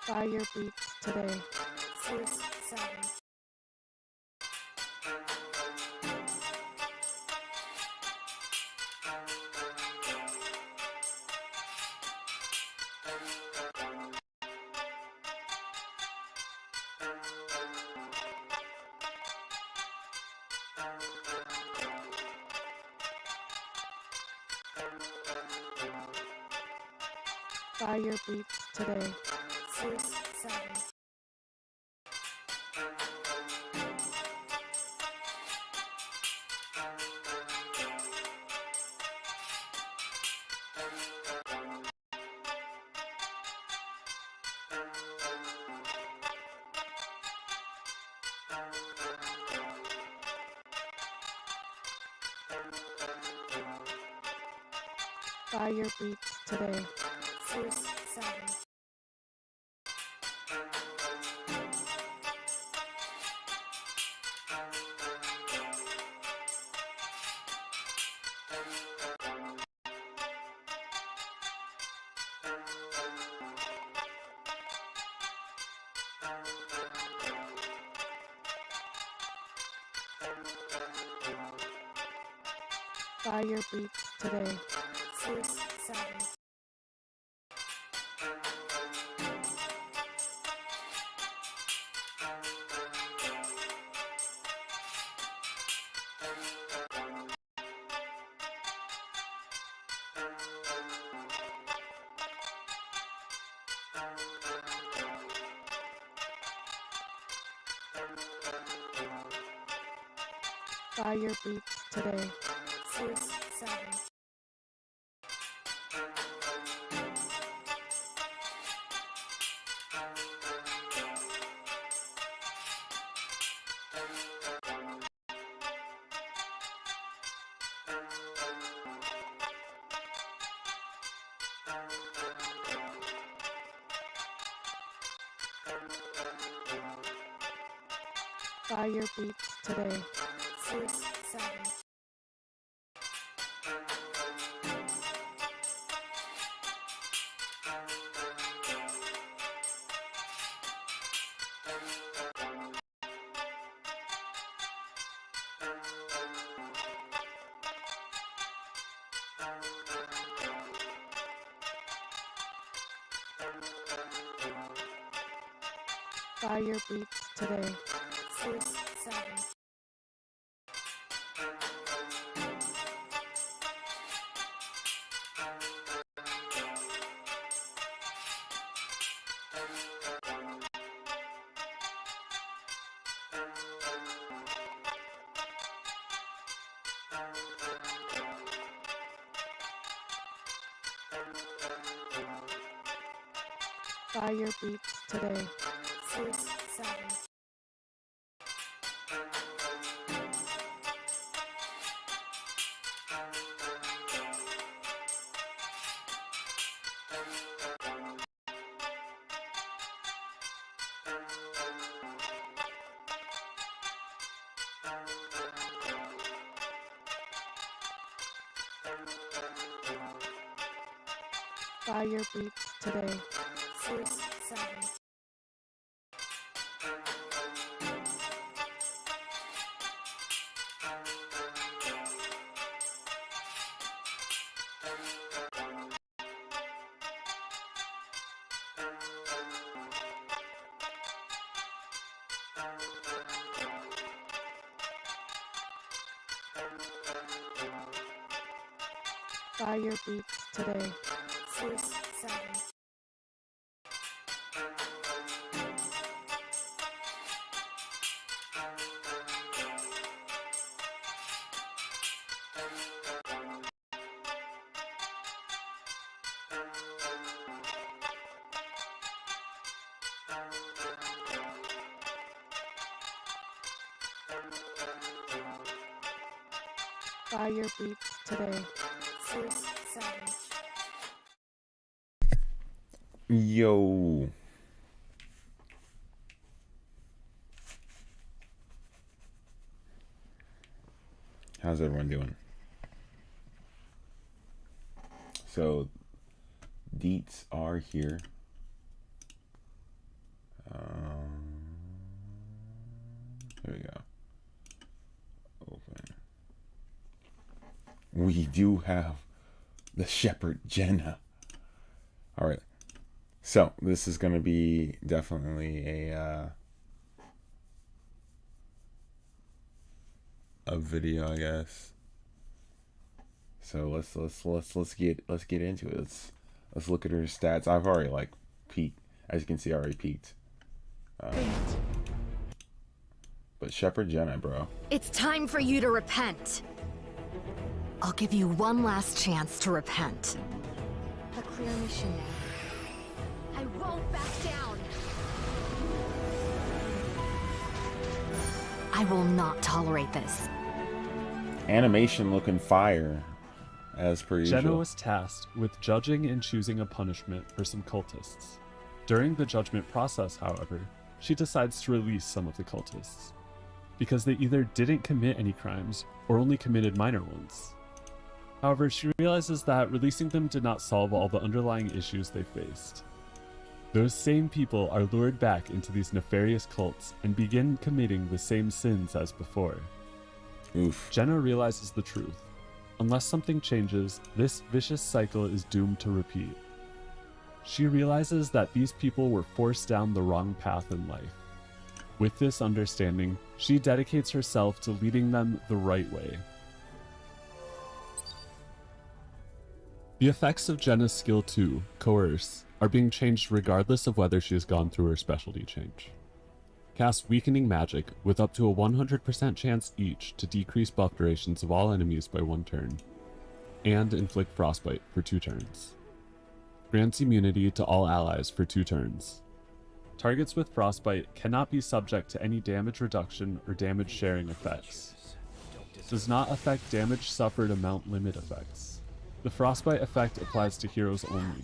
Fire beats today. 6, 7. Fire beats today. 6, 7. Fire beats today. 6, 7. Fire beats today. 6, 7. Fire beats today. 6, 7. Fire beats today. 6, 7. Fire beats today. 6, 7. Fire beats today. 6, 7. Fire beats today. 6, 7. Fire beats today. 6, 7. Fire beats today. 6, 7. Yo. How's everyone doing? So deets are here. There we go. Open. We do have the Shepard Jena. All right. So this is going to be definitely a video, I guess. So let's get into it. Let's look at her stats. I've already like peaked, as you can see. I already peaked. But Shepard Jena, bro. It's time for you to repent. I'll give you one last chance to repent. A clear mission now. I won't back down. I will not tolerate this. Animation looking fire, as per usual. Jena was tasked with judging and choosing a punishment for some cultists. During the judgment process, however, she decides to release some of the cultists, because they either didn't commit any crimes or only committed minor ones. However, she realizes that releasing them did not solve all the underlying issues they faced. Those same people are lured back into these nefarious cults and begin committing the same sins as before. Oof. Jena realizes the truth. Unless something changes, this vicious cycle is doomed to repeat. She realizes that these people were forced down the wrong path in life. With this understanding, she dedicates herself to leading them the right way. The effects of Jena's skill 2, Coerce, are being changed regardless of whether she has gone through her specialty change. Cast Weakening Magic with up to a 100% chance each to decrease buff durations of all enemies by 1 turn, and inflict Frostbite for 2 turns. Grants immunity to all allies for 2 turns. Targets with Frostbite cannot be subject to any damage reduction or damage sharing effects. Does not affect damage suffered amount limit effects. The Frostbite effect applies to heroes only.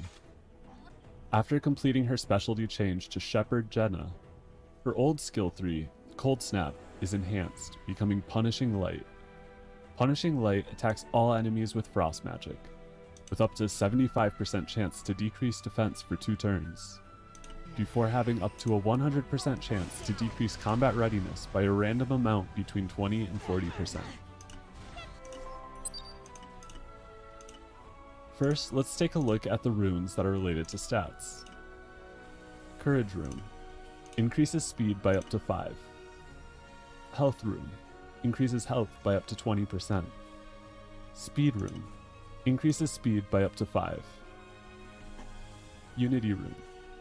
After completing her specialty change to Shepard Jena, her old skill 3, Cold Snap, is enhanced, becoming Punishing Light. Punishing Light attacks all enemies with Frost Magic, with up to 75% chance to decrease defense for 2 turns, before having up to a 100% chance to decrease combat readiness by a random amount between 20 and 40%. First, let's take a look at the runes that are related to stats. Courage Rune increases speed by up to 5. Health Rune increases health by up to 20%. Speed Rune increases speed by up to 5. Unity Rune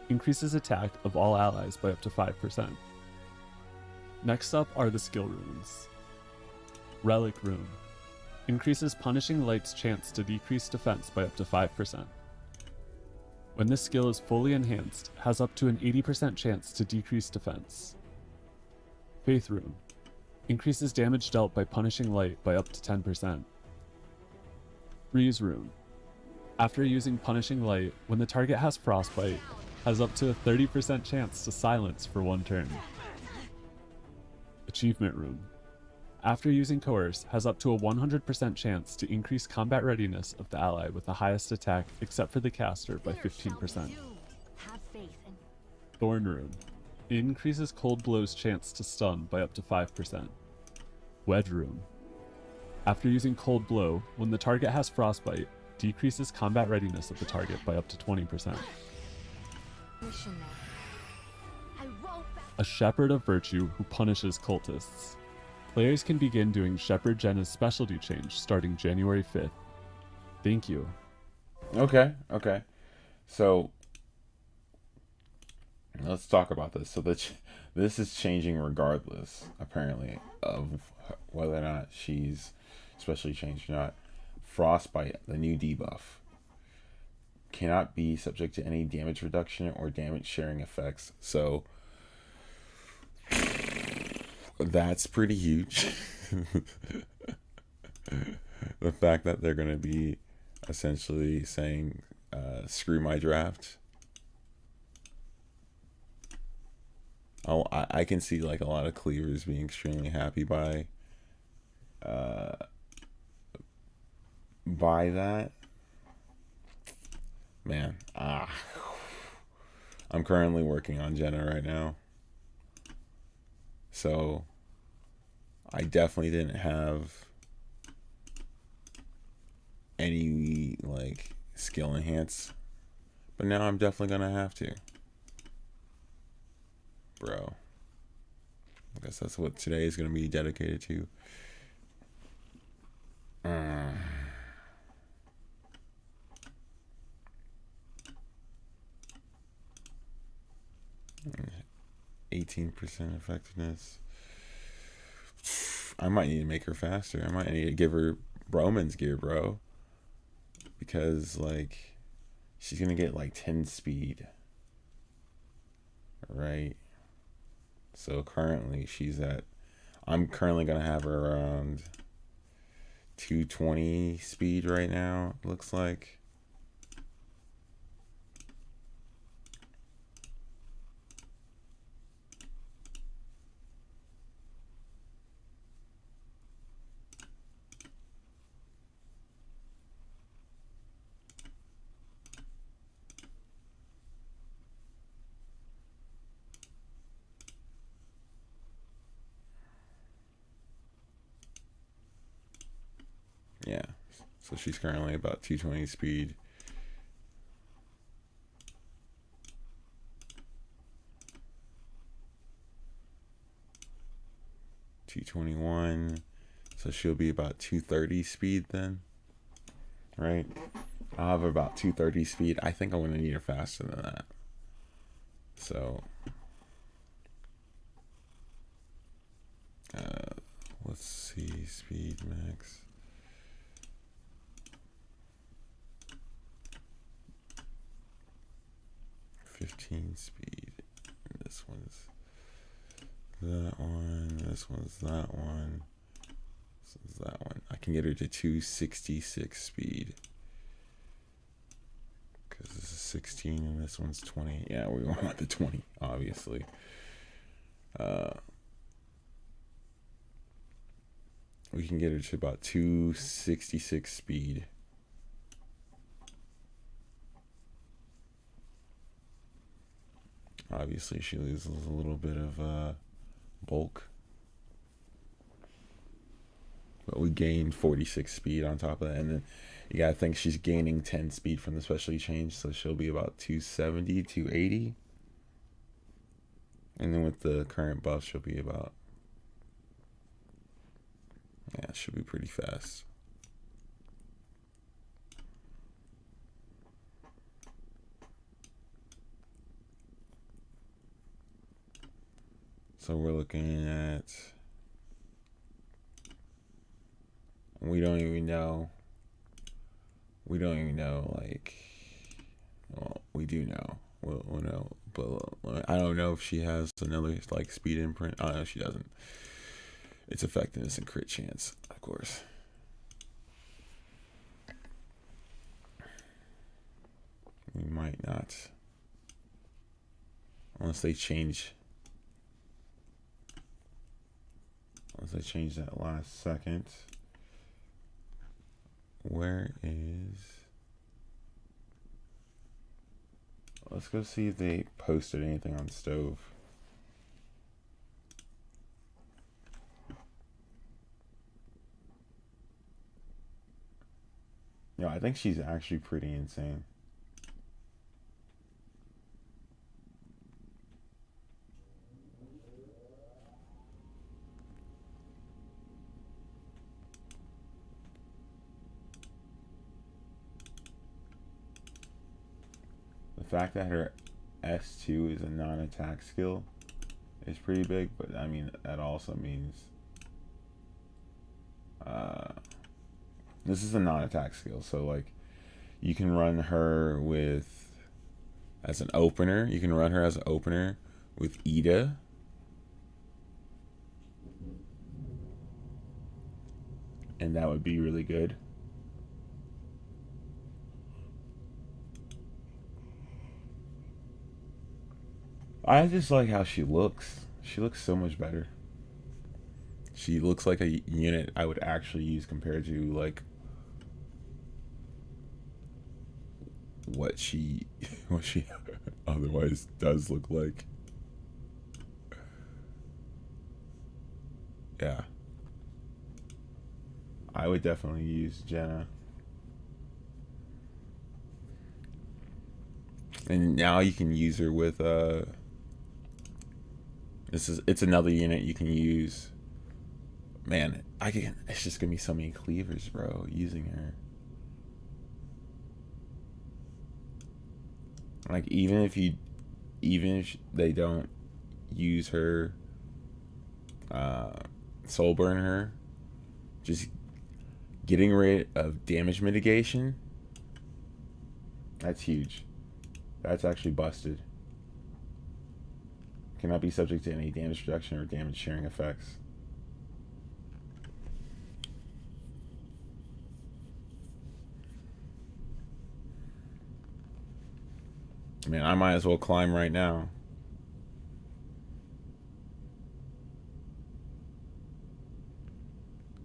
increases attack of all allies by up to 5%. Next up are the skill runes. Relic Rune increases Punishing Light's chance to decrease defense by up to 5%. When this skill is fully enhanced, has up to an 80% chance to decrease defense. Faith Rune increases damage dealt by Punishing Light by up to 10%. Freeze Rune, after using Punishing Light, when the target has Frostbite, has up to a 30% chance to silence for 1 turn. Achievement Rune, after using Coerce, has up to a 100% chance to increase combat readiness of the ally with the highest attack except for the caster by 15%. Thorn Rune increases Cold Blow's chance to stun by up to 5%. Wedge Rune, after using Cold Blow, when the target has Frostbite, decreases combat readiness of the target by up to 20%. A Shepherd of Virtue who punishes cultists. Players can begin doing Shepard Jena's specialty change starting January 5th. Thank you. Okay. So let's talk about this. So this is changing regardless, apparently, of whether or not she's specially changed or not. Frostbite, the new debuff, cannot be subject to any damage reduction or damage sharing effects. So that's pretty huge. The fact that they're going to be essentially saying, screw my draft. I can see like a lot of cleavers being extremely happy by that. Man, I'm currently working on Jena right now. So I definitely didn't have any like skill enhance, but now I'm definitely gonna have to. Bro. I guess that's what today is gonna be dedicated to. 18% effectiveness. I might need to make her faster. I might need to give her Roman's gear, bro. Because, like, she's going to get, like, 10 speed. Right? So, currently, she's at... I'm currently going to have her around 220 speed right now, looks like. Yeah, so she's currently about 220 speed. $221, so she'll be about 230 speed then, right? I'll have her about 230 speed. I think I'm going to need her faster than that. So, let's see, speed max. $15 speed. And this one's that one. This one's that one. This is that one. I can get her to 266 speed. Because this is 16 and this one's 20. Yeah, we want the 20, obviously. We can get her to about 266 speed. Obviously, she loses a little bit of bulk. But we gained 46 speed on top of that. And then you gotta think she's gaining 10 speed from the specialty change, so she'll be about 270, 280. And then with the current buff, she'll be about... Yeah, it should be pretty fast. So we're looking at... We don't even know, like... Well, we do know. We'll know. But I don't know if she has another, like, speed imprint. I don't know if she doesn't. It's effectiveness and crit chance, of course. We might not. Unless they change that last second. Where is... Let's go see if they posted anything on Stove. No, I think she's actually pretty insane. The fact that her S2 is a non-attack skill is pretty big, but I mean, that also means this is a non-attack skill, so like you can run her with as an opener. You can run her as an opener with Ida. And that would be really good. I just like how she looks. She looks so much better. She looks like a unit I would actually use compared to like what she what she otherwise does look like. Yeah. I would definitely use Jena. And now you can use her with it's another unit you can use. Man, it's just gonna be so many cleavers, bro, using her. Like even if they don't use her soul burn her, just getting rid of damage mitigation, that's huge. That's actually busted. Cannot be subject to any damage reduction or damage sharing effects. Man, I might as well climb right now.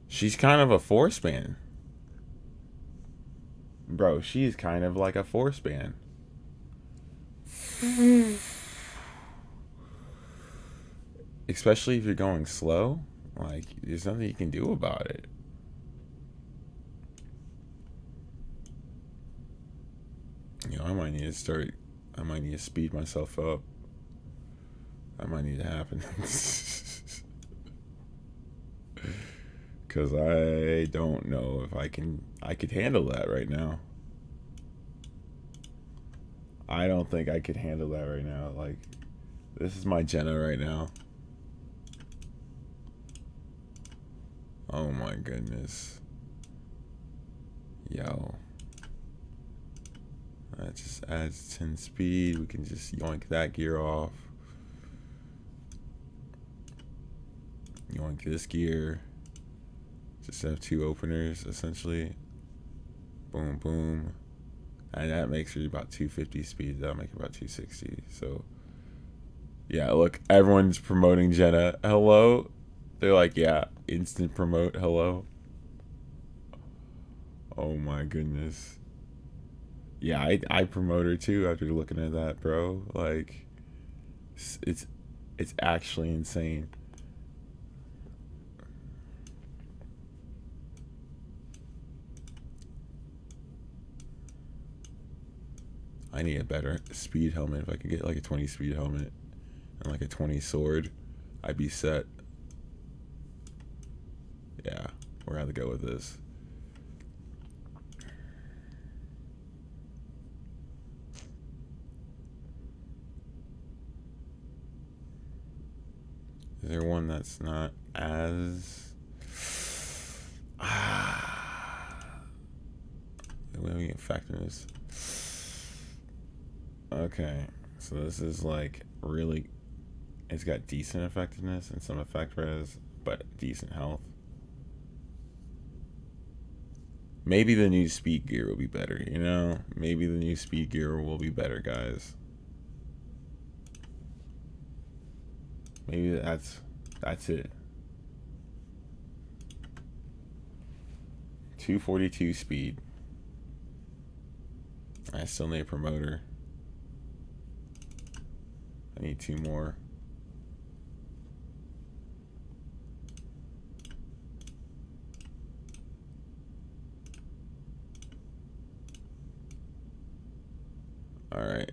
She's kind of a force ban. Bro, she's kind of like a force ban. Especially if you're going slow. Like, there's nothing you can do about it. You know, I might need to speed myself up. That might need to happen. Cause I don't know if I could handle that right now. I don't think I could handle that right now. Like, this is my Jena right now. Oh my goodness. Yo. That just adds 10 speed. We can just yoink that gear off. Yoink this gear. Just have 2 openers, essentially. Boom, boom. And that makes it about 250 speed. That'll make it about 260. So, yeah, look, everyone's promoting Jena. Hello? They're like, yeah, instant promote. Hello? Oh my goodness. Yeah, I promote her too after looking at that, bro. Like, it's actually insane. I need a better speed helmet. If I could get like a 20 speed helmet and like a 20 sword, I'd be set. Yeah, we're gonna go with this. Is there one that's not as... What are we effectiveness? Okay, so this is like really... It's got decent effectiveness and some effect res, but decent health. Maybe the new speed gear will be better, you know? Maybe the new speed gear will be better, guys. Maybe that's it. 242 speed. I still need a promoter. I need 2 more. All right.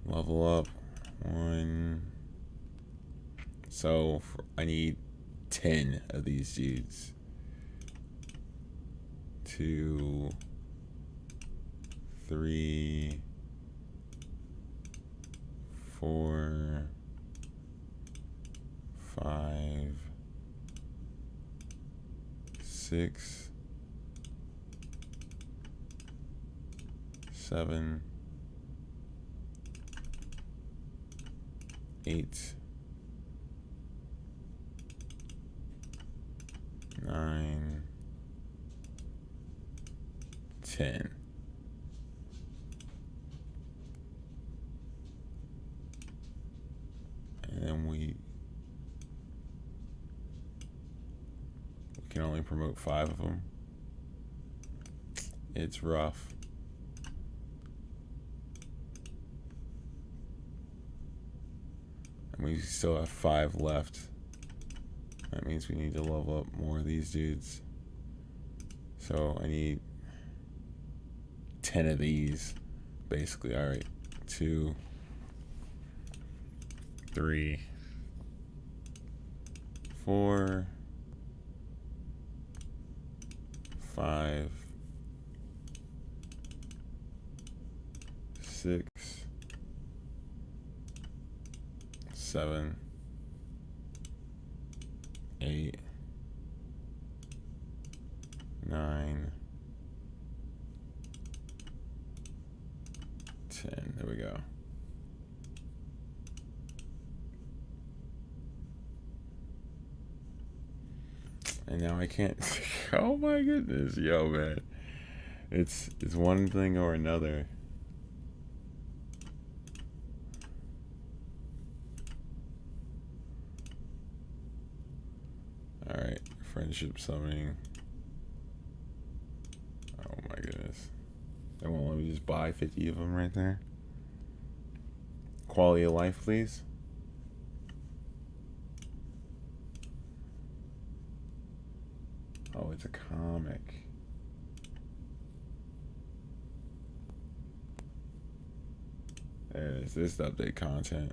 Level up. 1. So I need 10 of these dudes. 2, 3, 4, 5, 6, 7, 8, 9, 10. And then we can only promote 5 of them. It's rough. And we still have 5 left. That means we need to level up more of these dudes. So I need 10 of these, basically. All right, 2, 3, 4, 5, 6, 7, 8, 9, 10. There we go. And now I can't. Oh my goodness, yo, man. It's one thing or another. All right, friendship summoning. Oh my goodness. They won't let me just buy 50 of them right there. Quality of life, please. Oh, it's a comic. There it is. This is the update content.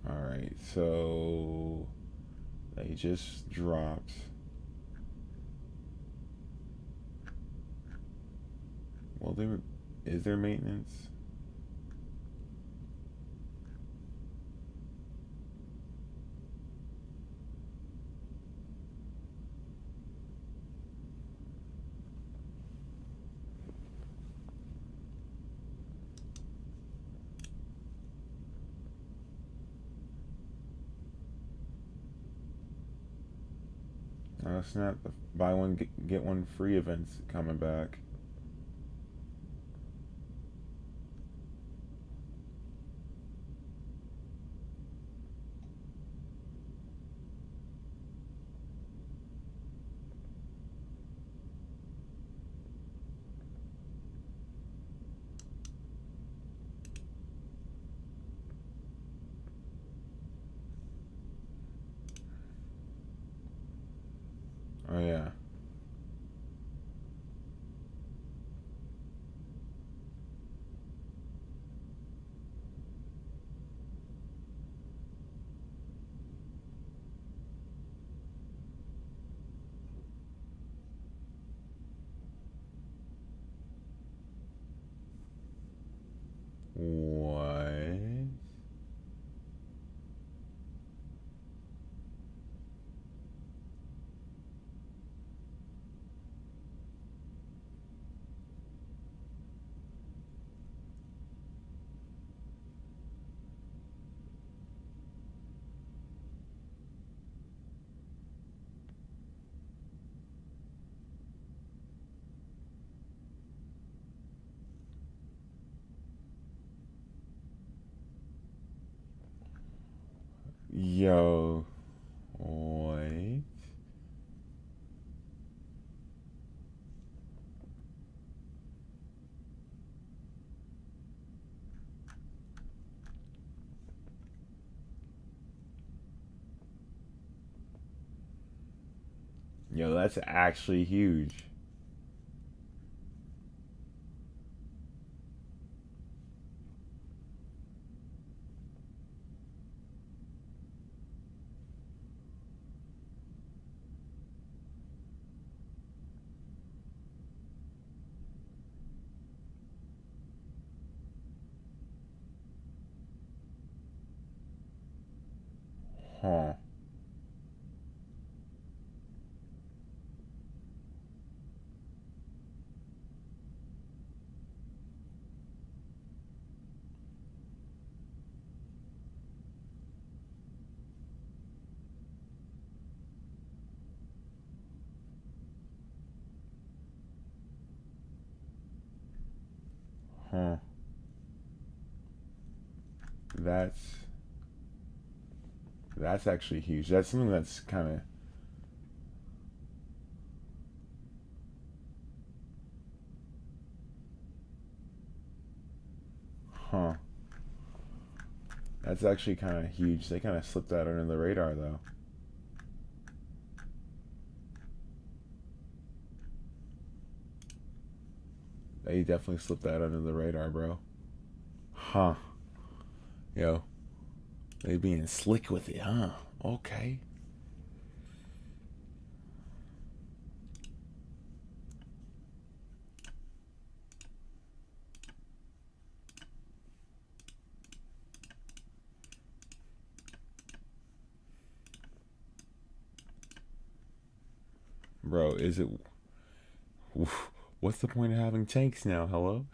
Alright, so they just dropped. Well, is there maintenance? No, it's not. The buy one get one free events coming back. Oh yeah. What? Yo. What? Yo, that's actually huge. Huh. Huh. That's actually huge. That's something that's kind of. Huh. That's actually kind of huge. They kind of slipped that under the radar, though. They definitely slipped that under the radar, bro. Huh. Yo. They being slick with it, huh? Okay. Bro, is it... What's the point of having tanks now? Hello?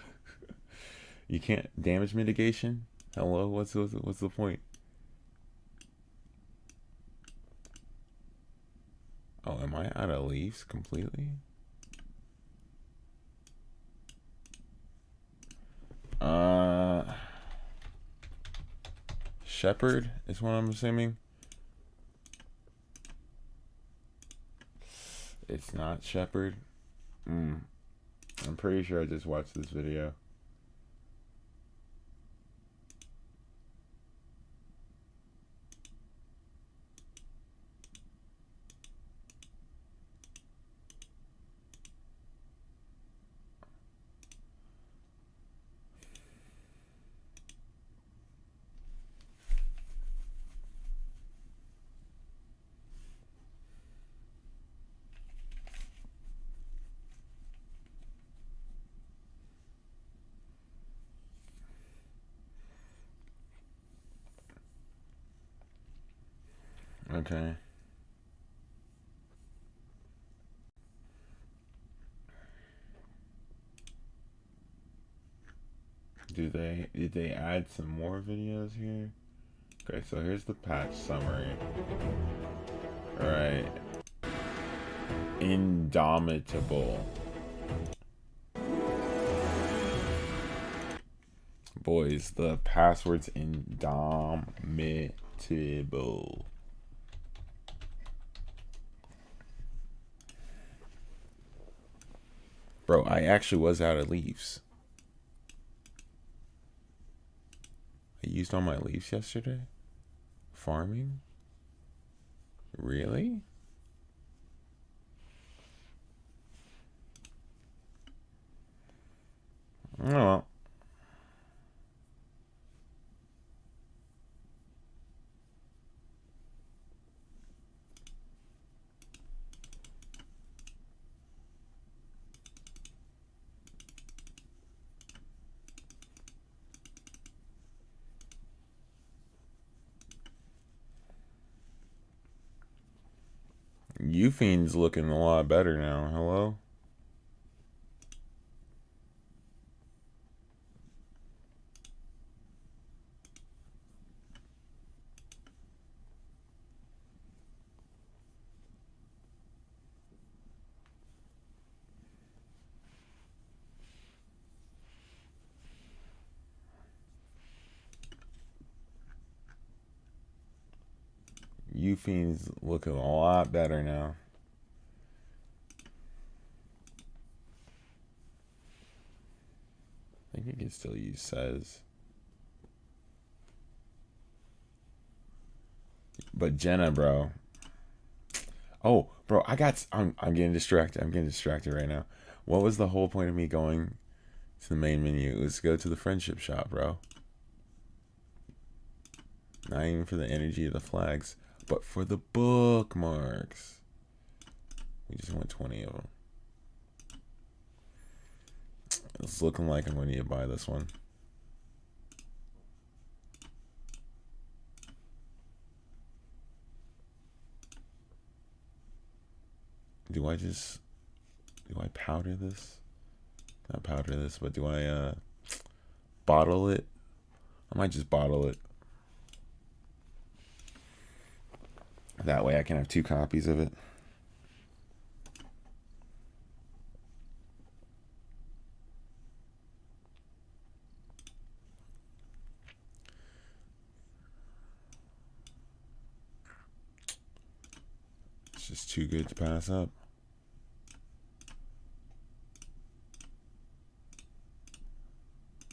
You can't... Damage mitigation? Hello? What's the point? Oh, am I out of leaves completely? Shepard is what I'm assuming. It's not Shepard. I'm pretty sure I just watched this video. Okay. Did they add some more videos here? Okay, so here's the patch summary. Alright. Indomitable. Boys, the password's indomitable. Bro, I actually was out of leaves. I used all my leaves yesterday? Farming? Really? Oh well. You Fiend's looking a lot better now. Hello? You Fiend's looking a lot better now. I think you can still use says. But Jena, bro. Oh, bro, I'm getting distracted. I'm getting distracted right now. What was the whole point of me going to the main menu? It was to go to the friendship shop, bro. Not even for the energy of the flags, but for the bookmarks. We just went 20 of them. It's looking like I'm going to need to buy this one. do I powder this? Not powder this, but do I bottle it? I might just bottle it. That way I can have 2 copies of it. It's just too good to pass up.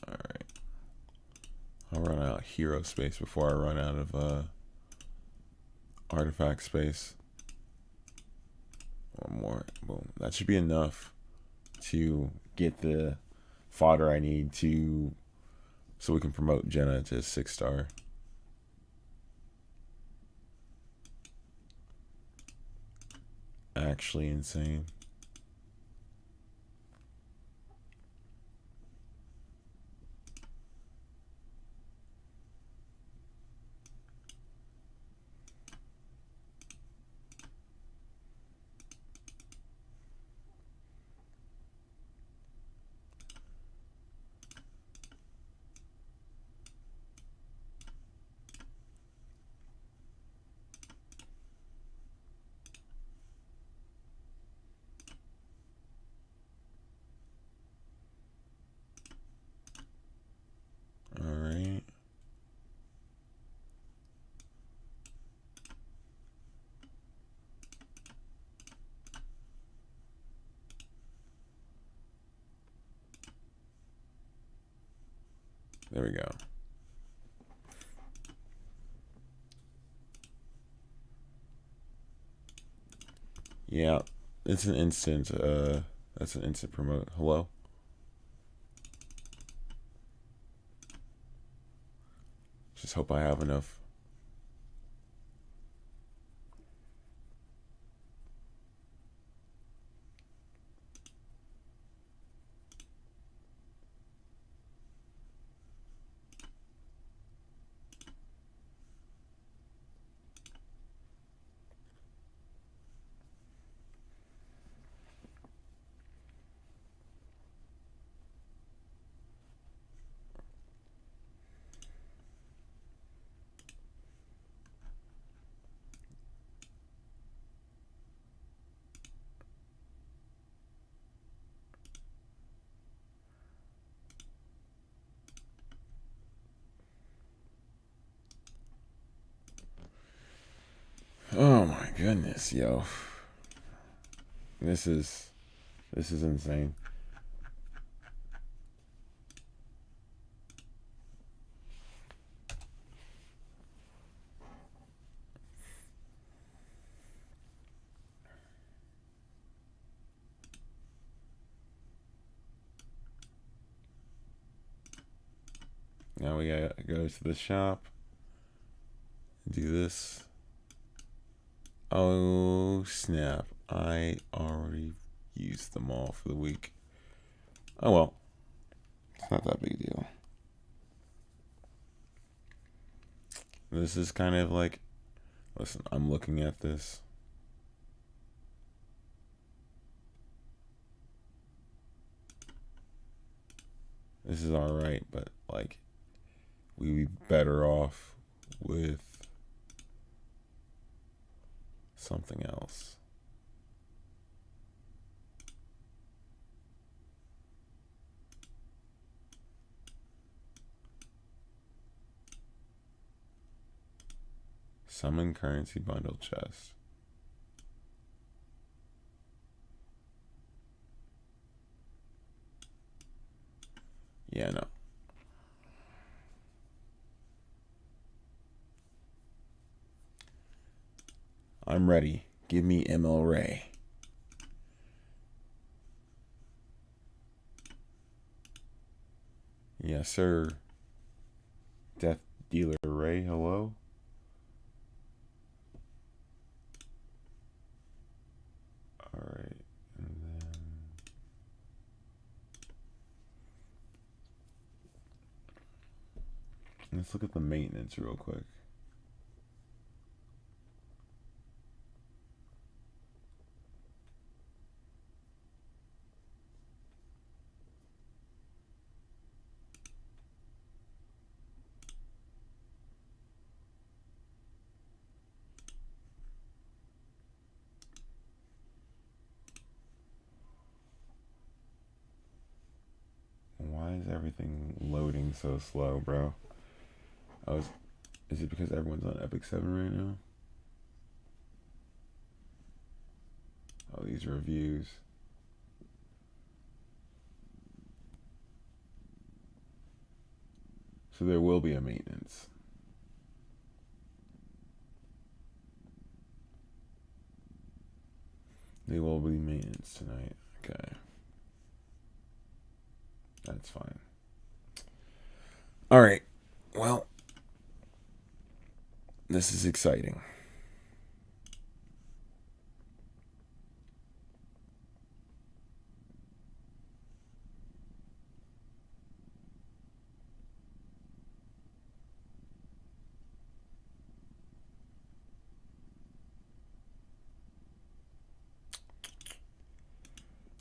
Alright. I'll run out of hero space before I run out of artifact space. One more. Boom. That should be enough to get the fodder I need to so we can promote Jena to 6-star. Actually insane. Alright. There we go. Yeah, it's an instant, that's an instant promote. Hello? Just hope I have enough. Oh my goodness, yo. This is insane. Now we gotta go to the shop. Do this. Oh snap. I already used them all for the week. Oh well. It's not that big a deal. This is kind of like, listen, I'm looking at this. This is alright, but like, we'd be better off with something else. Summon currency bundle chest. Yeah, no. I'm ready. Give me ML Ray. Yes, sir. Death Dealer Ray, hello? Alright, and then... let's look at the maintenance real quick. is everything loading so slow, bro? Is it because everyone's on Epic 7 right now? All these reviews. So there will be a maintenance. There will be maintenance tonight. Okay. That's fine. All right. Well, this is exciting.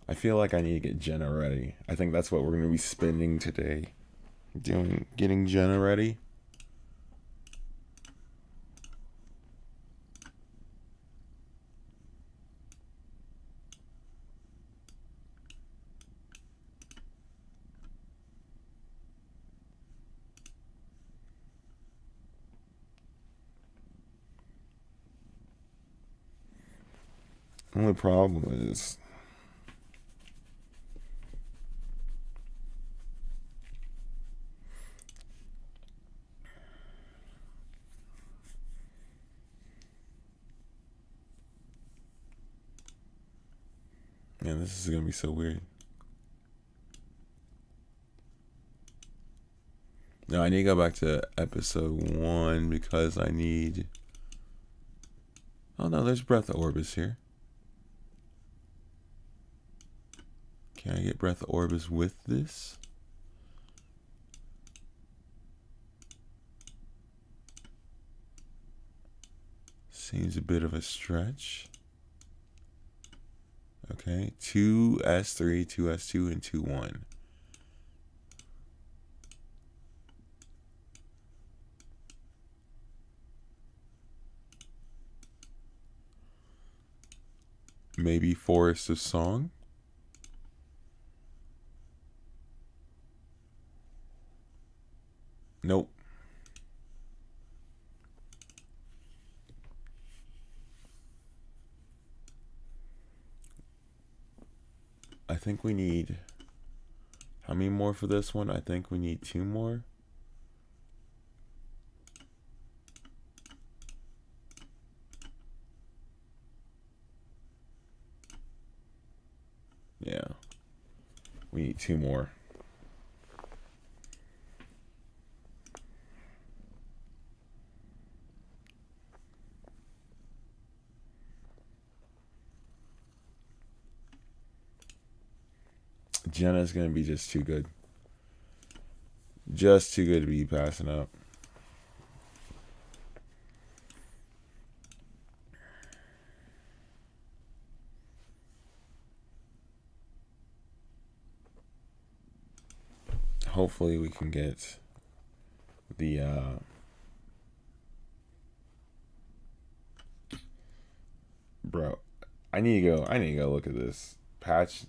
I feel like I need to get Jena ready. I think that's what we're going to be spending today. Getting Jena ready. Only problem is man, this is gonna be so weird. No, I need to go back to episode 1 because I need. Oh no, there's Breath of Orbis here. Can I get Breath of Orbis with this? Seems a bit of a stretch. Okay, 2S3, 2S2, and 2-1. Maybe Forest of Song. Nope. I think we need, how many more for this one? I think we need 2 more. Yeah. We need 2 more. Jena's gonna be just too good. Just too good to be passing up. Hopefully we can get the bro, I need to go look at this patch,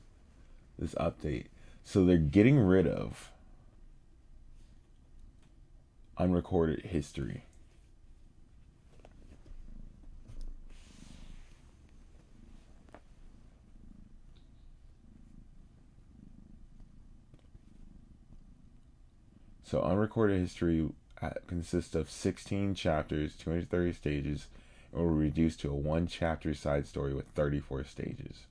this update. So they're getting rid of unrecorded history. So unrecorded history consists of 16 chapters, 230 stages, and will be reduced to a 1-chapter side story with 34 stages.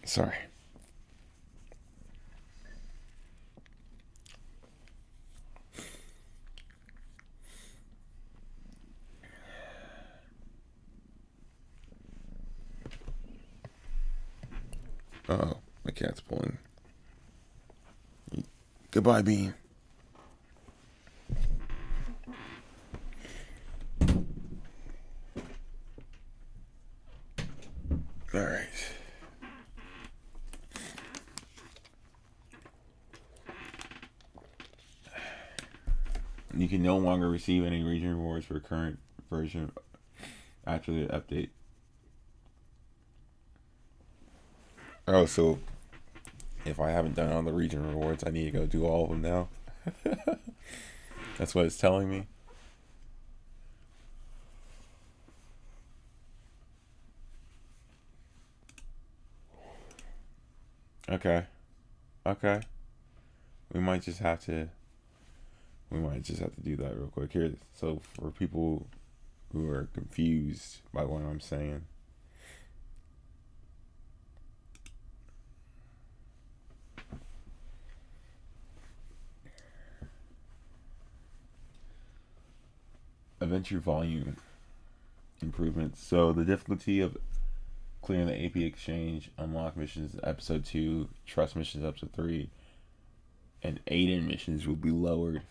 Sorry. Uh-oh, my cat's pulling. Goodbye, Bean. All right. You can no longer receive any region rewards for current version after the update. Oh, so if I haven't done all the region rewards, I need to go do all of them now. That's what it's telling me. Okay. Okay. We might just have to do that real quick here. So for people who are confused by what I'm saying, adventure volume improvements. So the difficulty of clearing the AP exchange, unlock missions episode 2, trust missions episode 3, and Aiden missions will be lowered.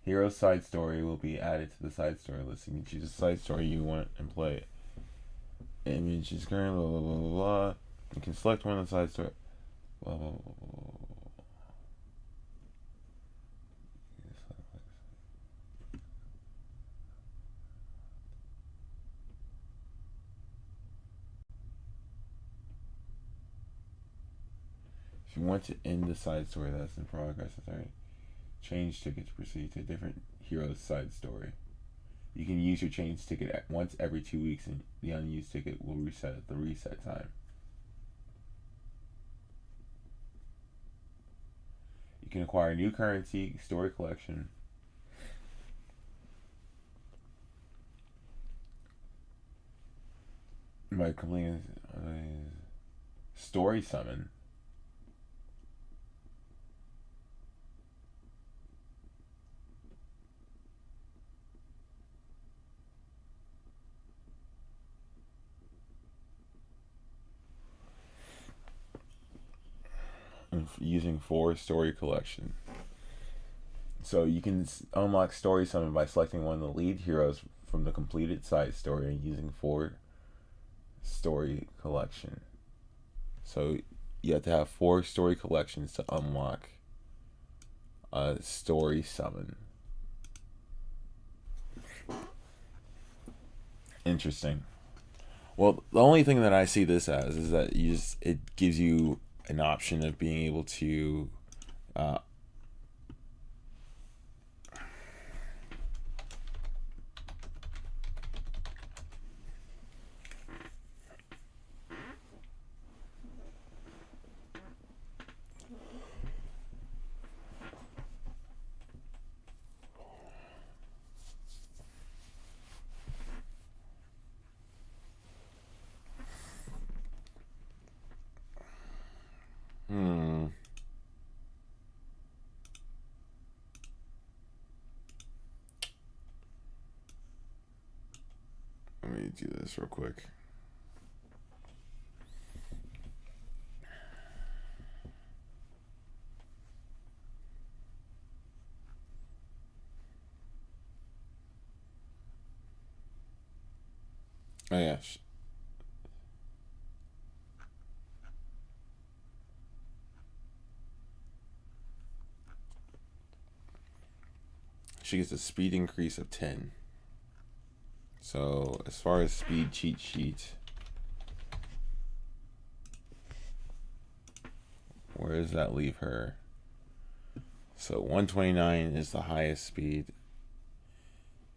Hero side story will be added to the side story list. You can choose a side story you want and play it. Image is current, blah, blah, blah, blah, blah. You can select one of the side story. Blah, blah, blah, blah. If you want to end the side story that's in progress, sorry, change ticket to proceed to a different hero's side story. You can use your change ticket once every 2 weeks, and the unused ticket will reset at the reset time. You can acquire new currency, story collection, by completing story summon. Using 4 story collection. So you can unlock story summon by selecting one of the lead heroes from the completed side story and using 4 story collection. So you have to have 4 story collections to unlock a story summon. Interesting. Well, the only thing that I see this as is that it gives you an option of being able to let me do this real quick. Oh yeah. She gets a speed increase of 10. So as far as speed cheat sheet, where does that leave her? So 129 is the highest speed,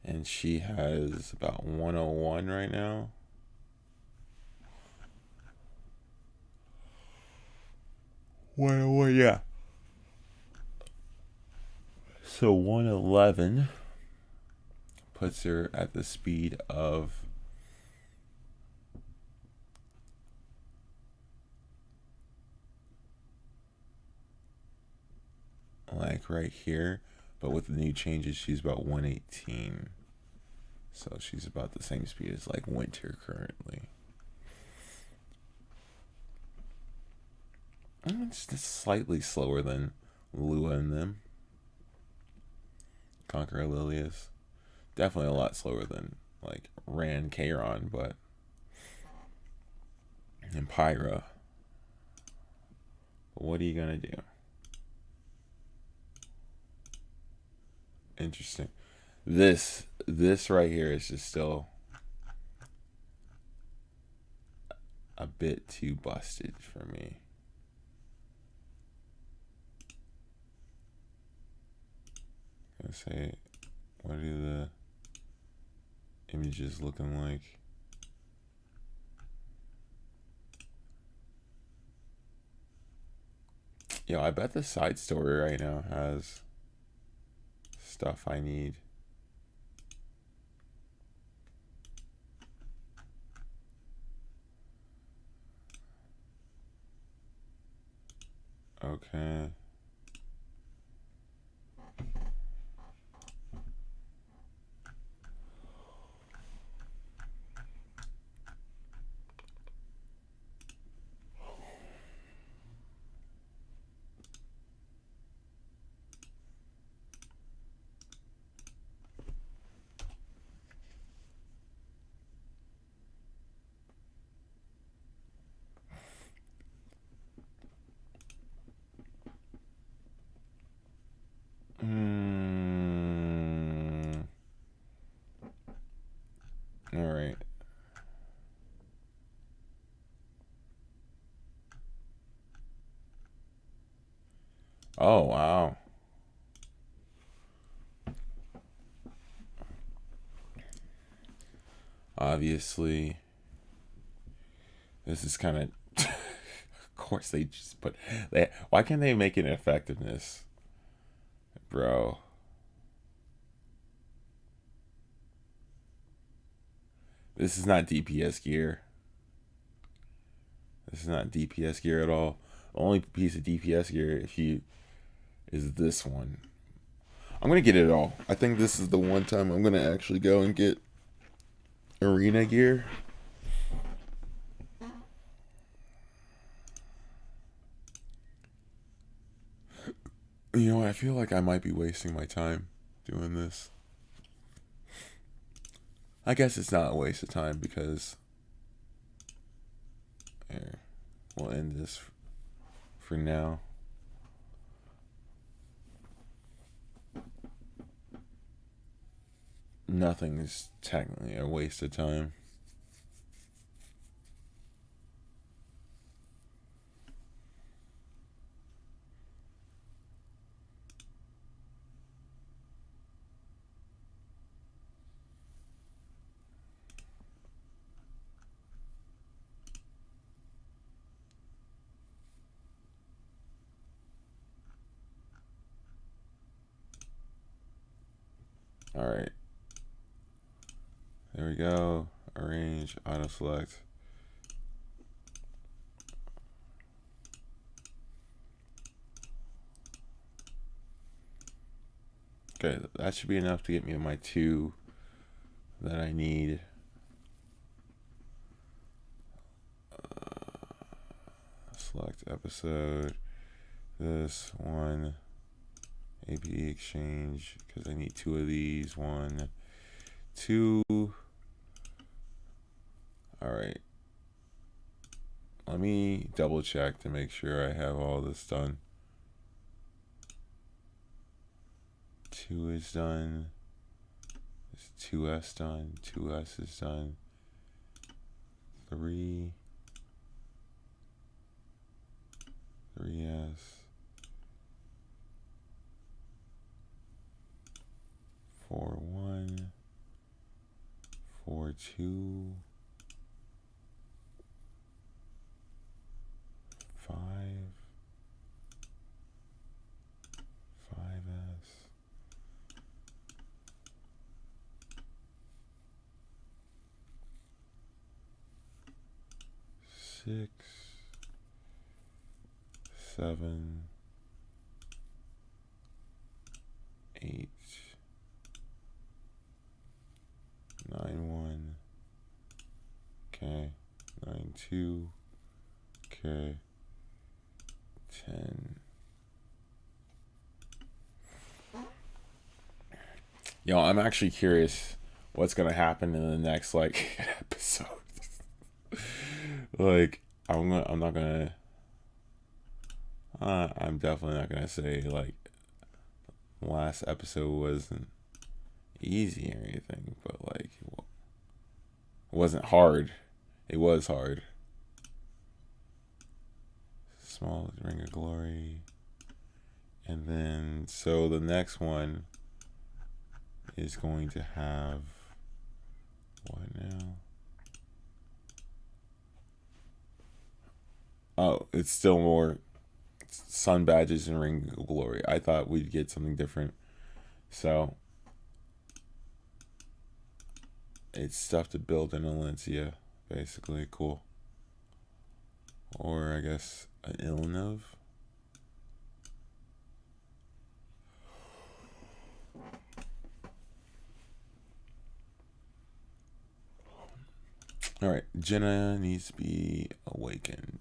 and she has about 101 right now. Well, yeah. So 111 puts her at the speed of like right here, but with the new changes she's about 118. So she's about the same speed as like Winter currently. It's just slightly slower than Lua and them. Conqueror Lilius. Definitely a lot slower than like Ran Kairon, but and Pyra. But what are you gonna do? Interesting. This right here is just still a bit too busted for me. I'm gonna say, what are the images looking like? Yo, I bet the side story right now has stuff I need. Okay. All right. Oh, wow. Obviously, this is kind of, of course they just put, why can't they make an effectiveness? Bro. This is not DPS gear. This is not DPS gear at all. The only piece of DPS gear is this one. I'm gonna get it all. I think this is the one time I'm gonna actually go and get arena gear. You know, I feel like I might be wasting my time doing this. I guess it's not a waste of time because here, we'll end this for now. Nothing is technically a waste of time. All right. There we go. Arrange, auto select. Okay, that should be enough to get me to my 2 that I need. Select episode. This one. AP exchange, because I need 2 of these. 1, 2. All right. Let me double check to make sure I have all this done. 2 is done. Is 2S done? 2S is done. 3. 3S. 4-1. 4-2. 5. 5S. 6. 7. 8. 9-1. Okay. 9-2. Okay. 10. Yo, I'm actually curious what's gonna happen in the next episode. I'm definitely not gonna say last episode wasn't easy or anything, but like it wasn't hard. It was hard. Small Ring of Glory. And then, so the next one is going to have what now? Oh, it's still more Sun Badges and Ring of Glory. I thought we'd get something different. So, it's stuff to build in Valencia, basically. Cool. Or, I guess, an Ilnov. Alright, Jena needs to be awakened.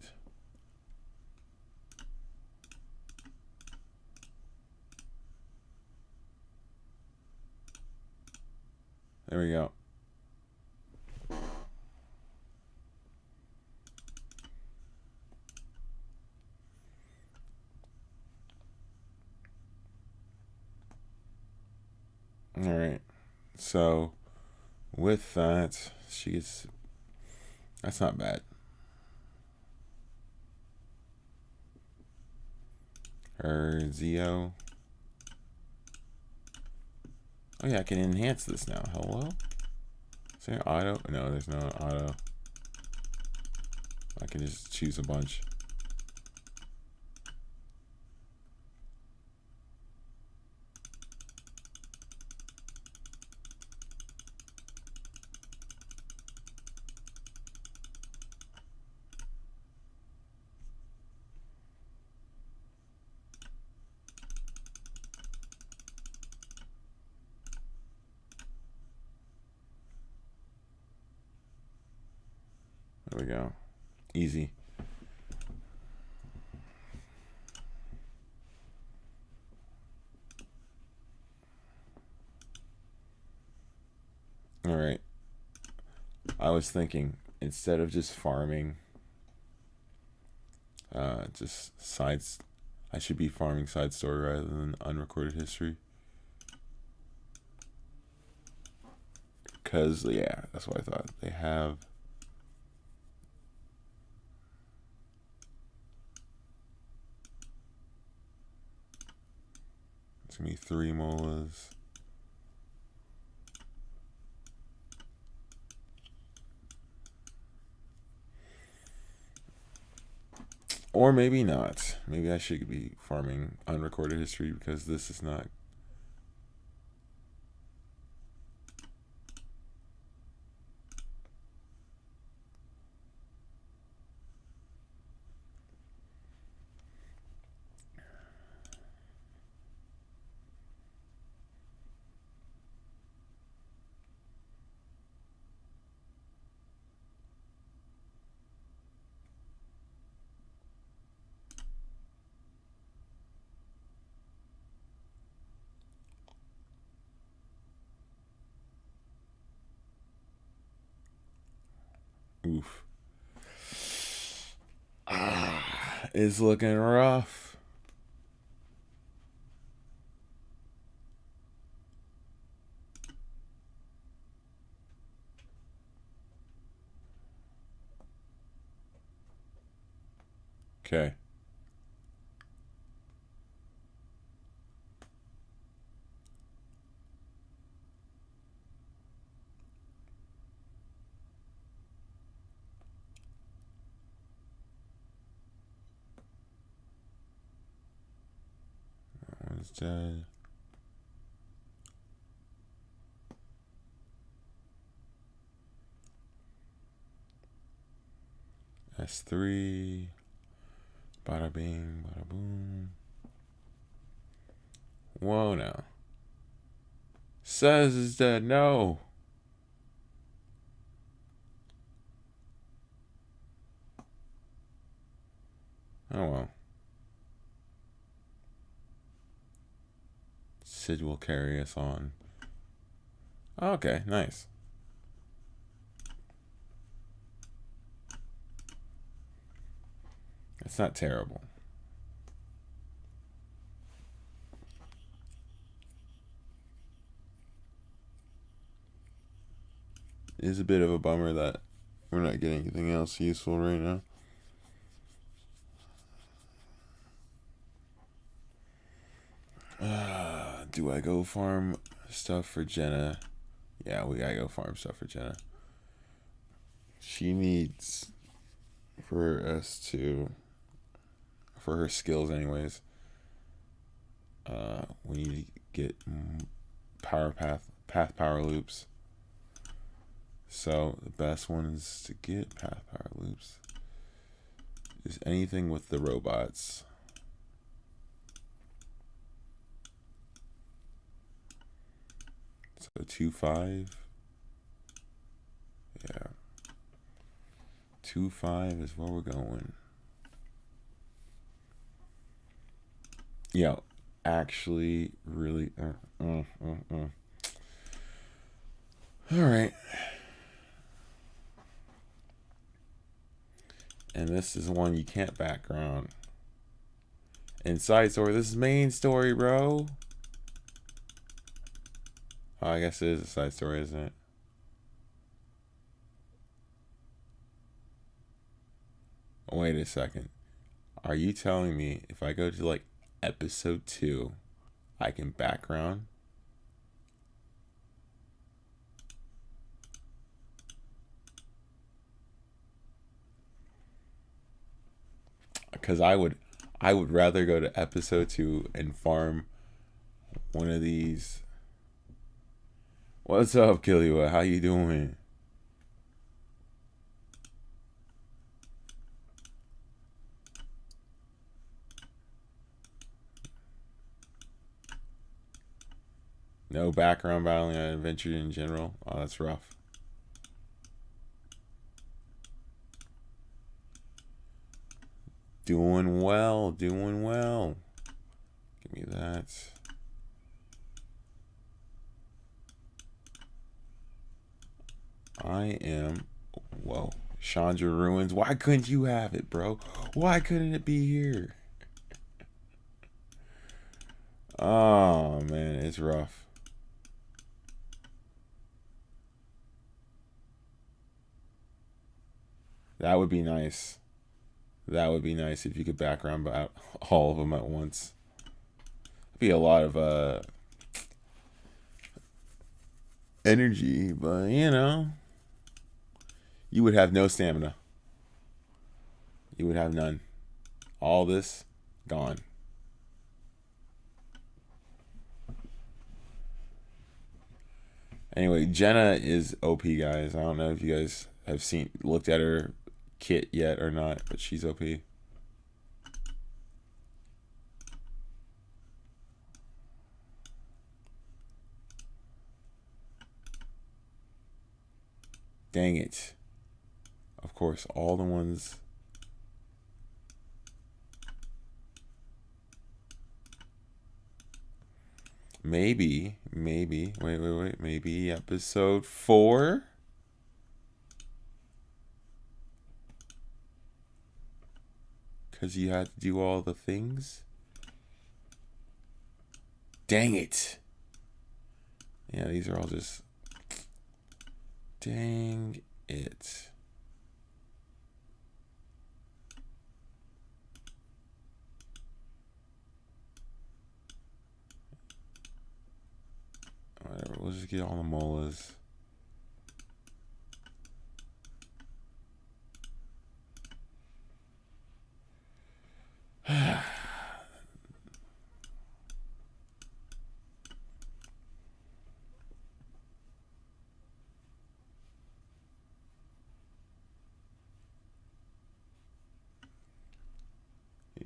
There we go. Alright, so with that, she gets, that's not bad. Her Zeo. Oh yeah, I can enhance this now. Hello? Is there auto? No, there's no auto. I can just choose a bunch. There we go. Easy. All right. I was thinking, instead of just farming, just sides, I should be farming side story rather than unrecorded history. Because, yeah, that's what I thought. They have... It's going to be 3 molas. Or maybe not. Maybe I should be farming unrecorded history because this is not... Oof. It's looking rough. Okay. That one's dead. S3. Bada bing, bada boom. Whoa, now. Says is dead. No. Oh well. Sid will carry us on. Okay, nice. It's not terrible. It is a bit of a bummer that we're not getting anything else useful right now. Do I go farm stuff for Jena? Yeah, we gotta go farm stuff for Jena. She needs, for us to, for her skills anyways, we need to get path power loops. So the best ones to get path power loops is anything with the robots. So 2-5. Yeah. 2-5 is where we're going. Yeah, actually, really. All right. And this is one you can't background. And side story, this is main story, bro. Oh, I guess it is a side story, isn't it? Wait a second. Are you telling me if I go to like episode 2, I can background? Because I would rather go to episode 2 and farm one of these. What's up, Kiliwa? How you doing? No background battling on adventure in general. Oh, that's rough. Doing well, doing well. Give me that. I am. Whoa. Chandra Ruins. Why couldn't you have it, bro? Why couldn't it be here? Oh, man. It's rough. That would be nice. That would be nice if you could background out all of them at once. It'd be a lot of energy, but you know, you would have no stamina. You would have none. All this gone. Anyway, Jena is OP, guys. I don't know if you guys have looked at her kit yet or not, but she's OP. Dang it. Of course, all the ones. Maybe, wait, maybe episode 4? Because you had to do all the things? Dang it. Yeah, these are all just... Dang it. Whatever, we'll just get all the molas.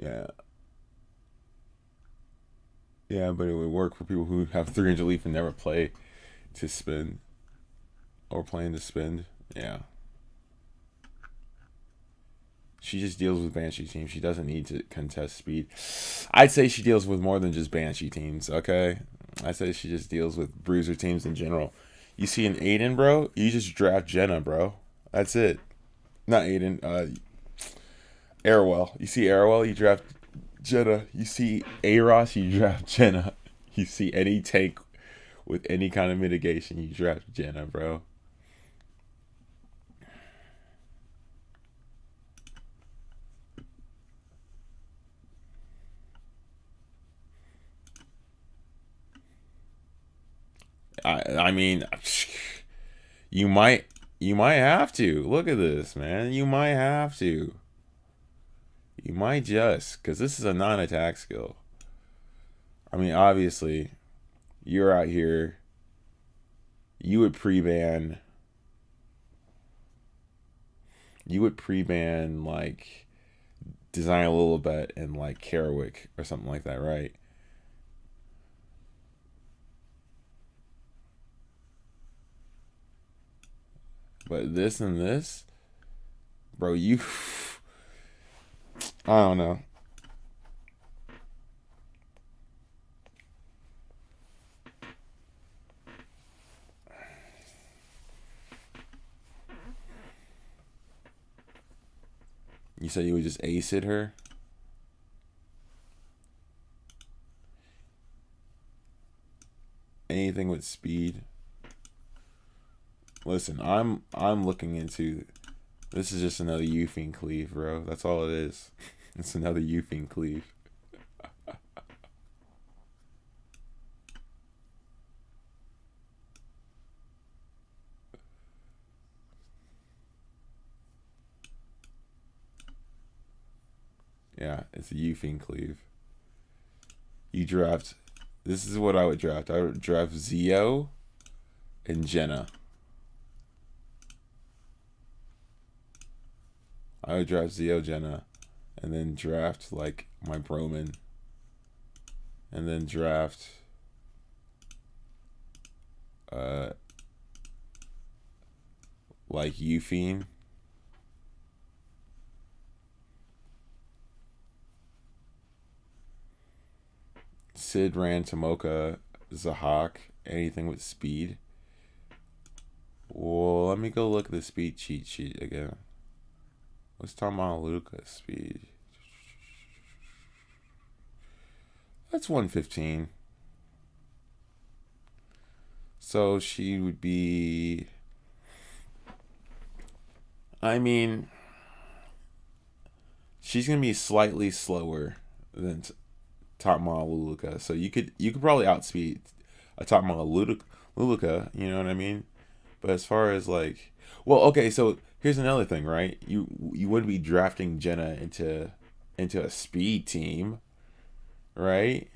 Yeah. Yeah, but it would work for people who have 300 leaf and never play to spin. Or plan to spend. Yeah. She just deals with Banshee teams. She doesn't need to contest speed. I'd say she deals with more than just Banshee teams, okay? I'd say she just deals with bruiser teams in general. You see an Aiden, bro? You just draft Jena, bro. That's it. Not Aiden. Arrowell. You see Arrowell, you draft Jena. You see Aros, you draft Jena. You see any tank with any kind of mitigation, you draft Jena, bro. I mean, you might have to. Look at this, man. You might have to. You might just, because this is a non-attack skill. I mean, obviously, you're out here. You would pre-ban. You would pre-ban, like, Design a Little Bit and, like, Kerwick or something like that, right? But this and this, bro, you... I don't know. You said you would just ace it her? Anything with speed? Listen, I'm looking into... This is just another Euphine cleave, bro. That's all it is. It's another Euphine cleave. Yeah, it's a Euphine cleave. You draft... This is what I would draft. I would draft Zio and Jena. I would draft Zio, Jena, and then draft, like, my Broman. And then draft... like, Euphine. Sid, Ran, Tomoka, Zahak, anything with speed. Well, let me go look at the speed cheat sheet again. Let's talk about Luca's speed. That's 115. So she would be... I mean... She's going to be slightly slower than... top model Luluka. So you could probably outspeed a top model Luluka, you know what I mean? But as far as like, well, okay, so here's another thing, right? You wouldn't be drafting Jena into a speed team, right?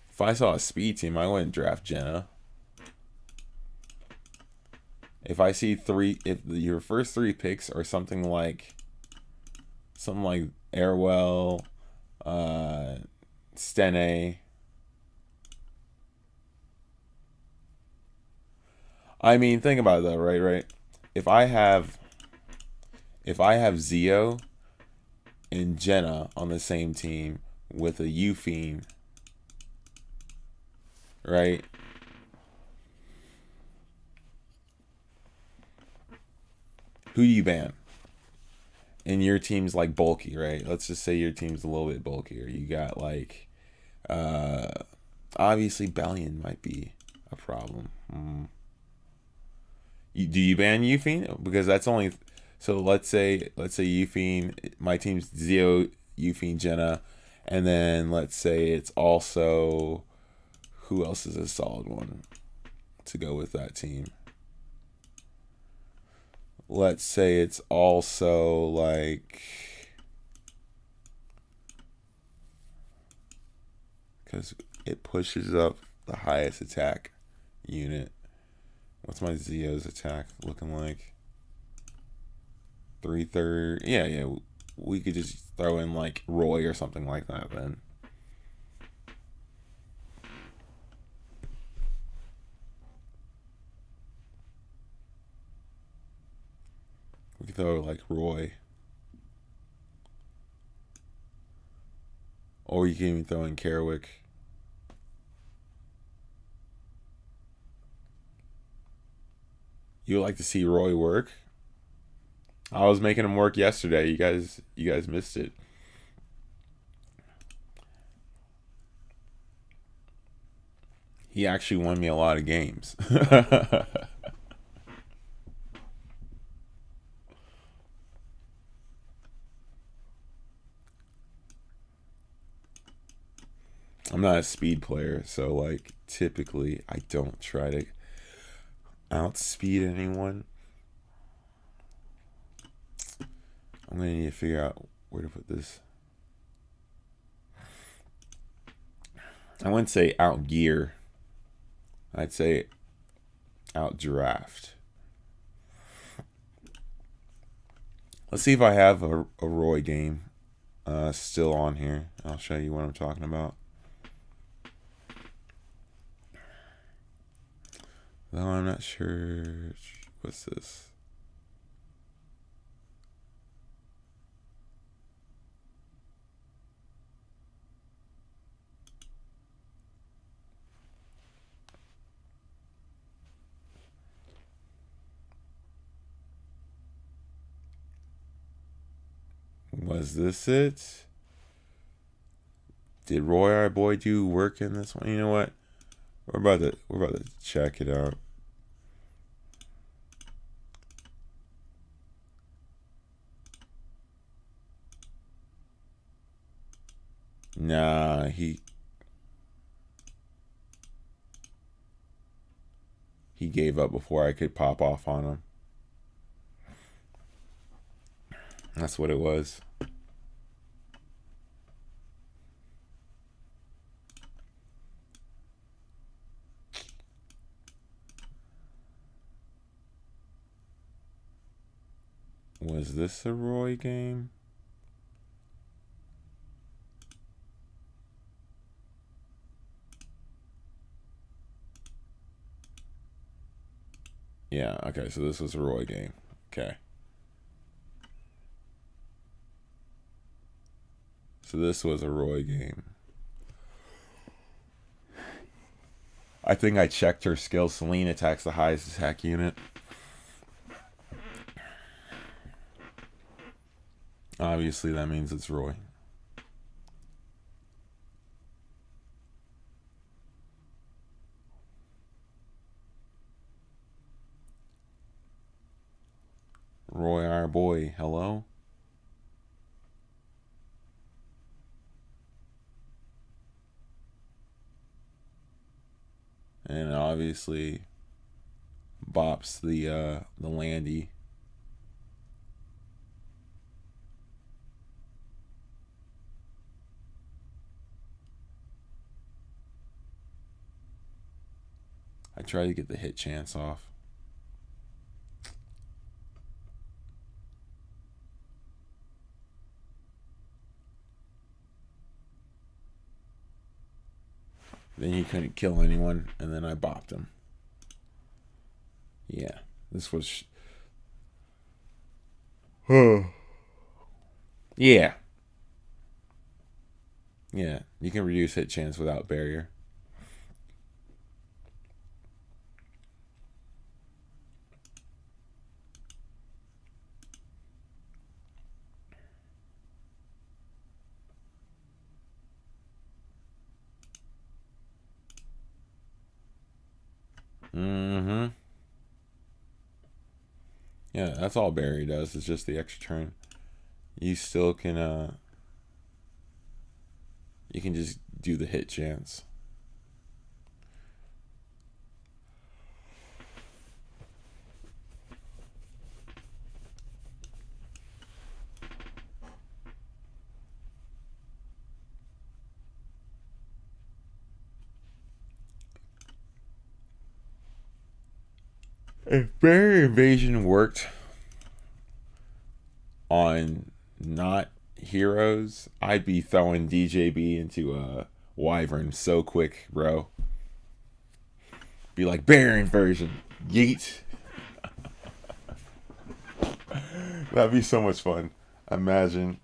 If I saw a speed team, I wouldn't draft Jena. If I see if your first 3 picks are something like Airwell, Stene. I mean, think about it though, right? If I have Zio and Jena on the same team with a Euphine, right? Who do you ban? And your team's like bulky, right? Let's just say your team's a little bit bulkier. You got like, obviously Bellion might be a problem. Do you ban Euphine? Because that's only, so let's say Euphine, my team's Zio, Euphine, Jena, and then let's say it's also, who else is a solid one to go with that team? Let's say it's also like, because it pushes up the highest attack unit. What's my Zio's attack looking like? 330. Yeah. We could just throw in like Roy or something like that then. We could throw like Roy. Or you can even throw in Kerwick. You would like to see Roy work? I was making him work yesterday. You guys missed it. He actually won me a lot of games. I'm not a speed player, so like typically I don't try to outspeed anyone. I'm gonna need to figure out where to put this. I wouldn't say out gear. I'd say out draft. Let's see if I have a Roy game still on here. I'll show you what I'm talking about. Though I'm not sure. What's this? Was this it? Did Roy our boy do work in this one? You know what? We're about to check it out. Nah, he gave up before I could pop off on him. That's what it was. Was this a Roy game? Yeah, okay, so this was a Roy game. Okay. So this was a Roy game. I think I checked her skill. Celine attacks the highest attack unit. Obviously, that means it's Roy. Roy, our boy, hello? And obviously bops the landy. I try to get the hit chance off. Then he couldn't kill anyone, and then I bopped him. Yeah, this was... Yeah. Yeah, you can reduce hit chance without barrier. Mm-hmm. Yeah, that's all barrier does. It's just the extra turn. You still can you can just do the hit chance. If barrier invasion worked on not heroes, I'd be throwing DJB into a wyvern so quick, bro. Be like barrier inversion, yeet. That'd be so much fun. Imagine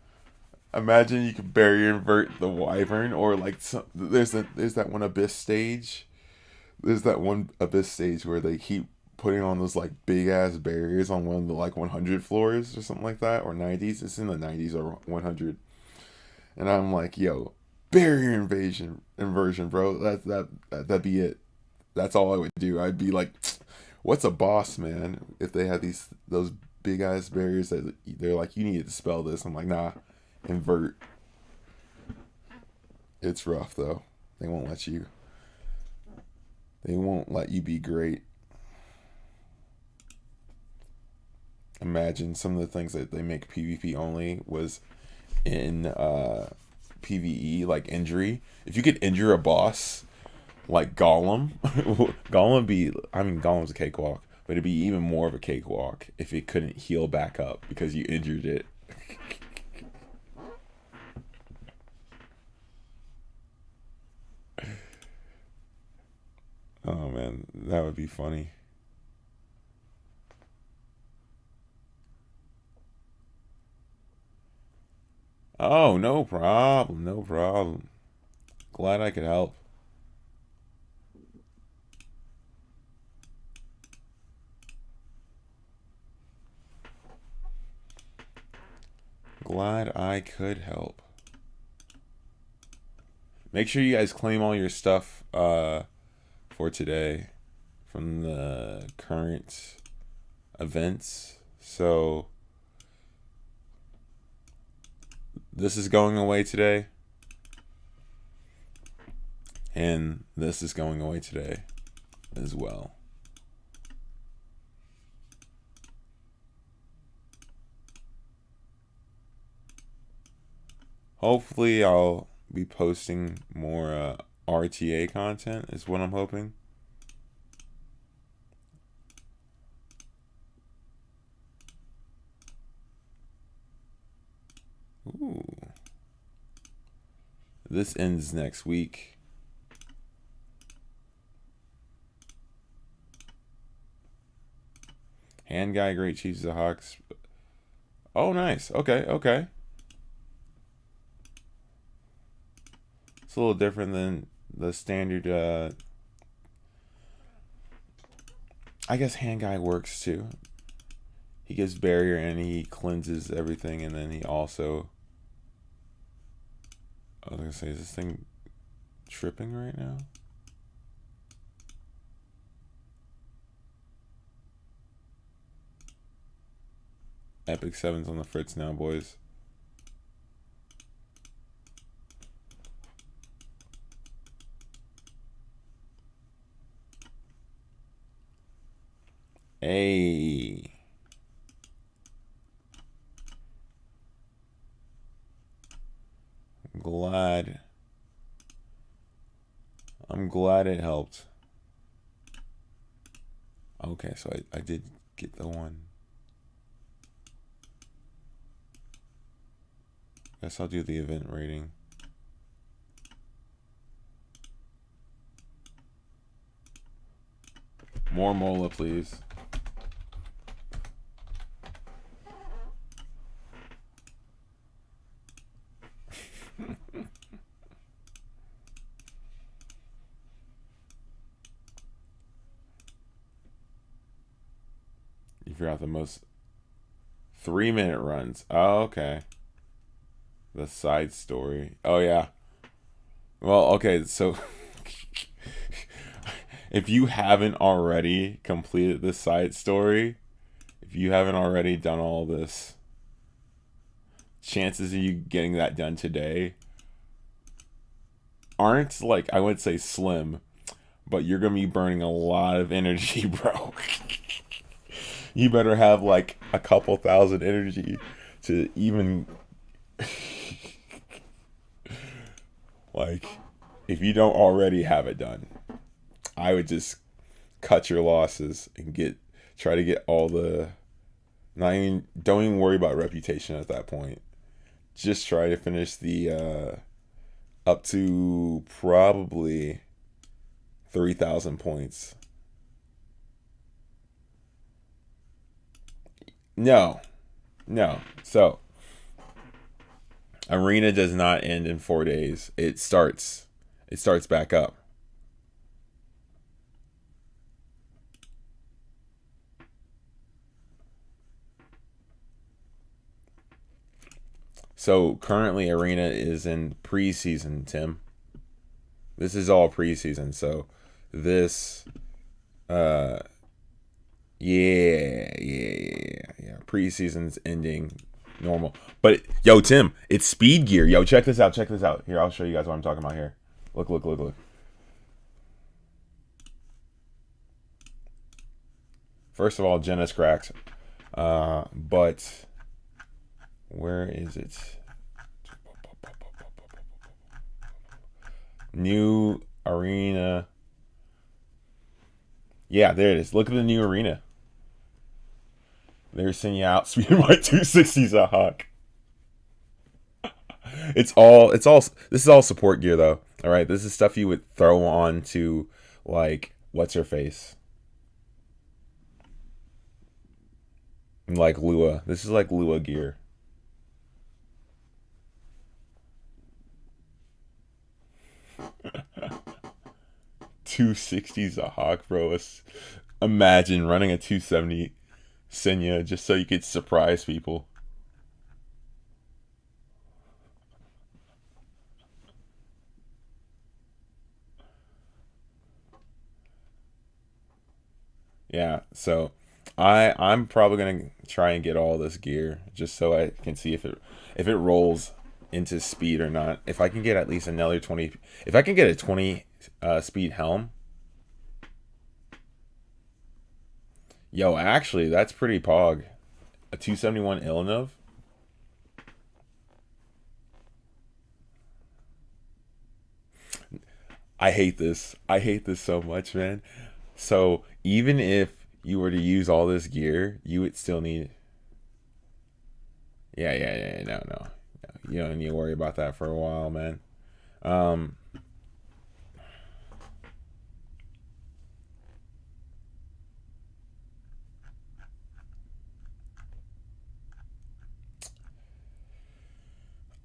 you could barrier invert the wyvern, or like there's that one abyss stage. There's that one abyss stage where they keep putting on those like big ass barriers on one of the like 100 floors or something like that, or 90s. It's in the 90s or 100. And I'm like, yo, barrier inversion, bro. That'd be it. That's all I would do. I'd be like, what's a boss, man? If they had those big ass barriers that they're like, you need to dispel this. I'm like, nah, invert. It's rough though. They won't let you. They won't let you be great. Imagine some of the things that they make PvP only was in PvE, like injury. If you could injure a boss like Gollum, Gollum's a cakewalk, but it'd be even more of a cakewalk if it couldn't heal back up because you injured it. Oh man, that would be funny. Oh, no problem, no problem. Glad I could help. Glad I could help. Make sure you guys claim all your stuff for today from the current events. So this is going away today, and this is going away today as well. Hopefully I'll be posting more RTA content is what I'm hoping. Ooh. This ends next week. Hand guy, great Chiefs of Hawks. Oh, nice. Okay, okay. It's a little different than the standard. I guess hand guy works too. He gives barrier and he cleanses everything, and then he also. I was gonna say, is this thing tripping right now? Epic 7's on the fritz now, boys. Hey. I'm glad it helped. Okay, so I did get the one. Guess I'll do the event rating. More Mola, please. You forgot the most 3-minute runs. Oh, okay. The side story. Oh, yeah. Well, okay, so if you haven't already completed the side story, if you haven't already done all this, chances of you getting that done today aren't, like, I would say slim, but you're going to be burning a lot of energy, bro. You better have like a couple thousand energy to even like, if you don't already have it done, I would just cut your losses and try to get all the, don't even worry about reputation at that point. Just try to finish the up to probably 3,000 points. No. So, Arena does not end in 4 days. It starts back up. So, currently Arena is in preseason, Tim. This is all preseason. So, this yeah. Preseason's ending normal. But yo, Tim, it's speed gear. Yo, check this out. Here, I'll show you guys what I'm talking about here. Look, look, look, look. First of all, Jena's cracked. But where is it? New arena. Yeah, there it is. Look at the new arena. They're sending you out speed by 260s a hawk. It's all this is all support gear though. All right, this is stuff you would throw on to like what's her face? Like Lua. This is like Lua gear. $260s a hawk, bro. Imagine running a 270 Senya just so you could surprise people. Yeah, so I'm probably gonna try and get all this gear just so I can see if it rolls into speed or not. If I can get at least another 20, if I can get a 20 speed helm. Yo, actually, that's pretty pog. A 271 Ilinov. I hate this. I hate this so much, man. So even if you were to use all this gear, you would still need. Yeah. No. You don't need to worry about that for a while, man.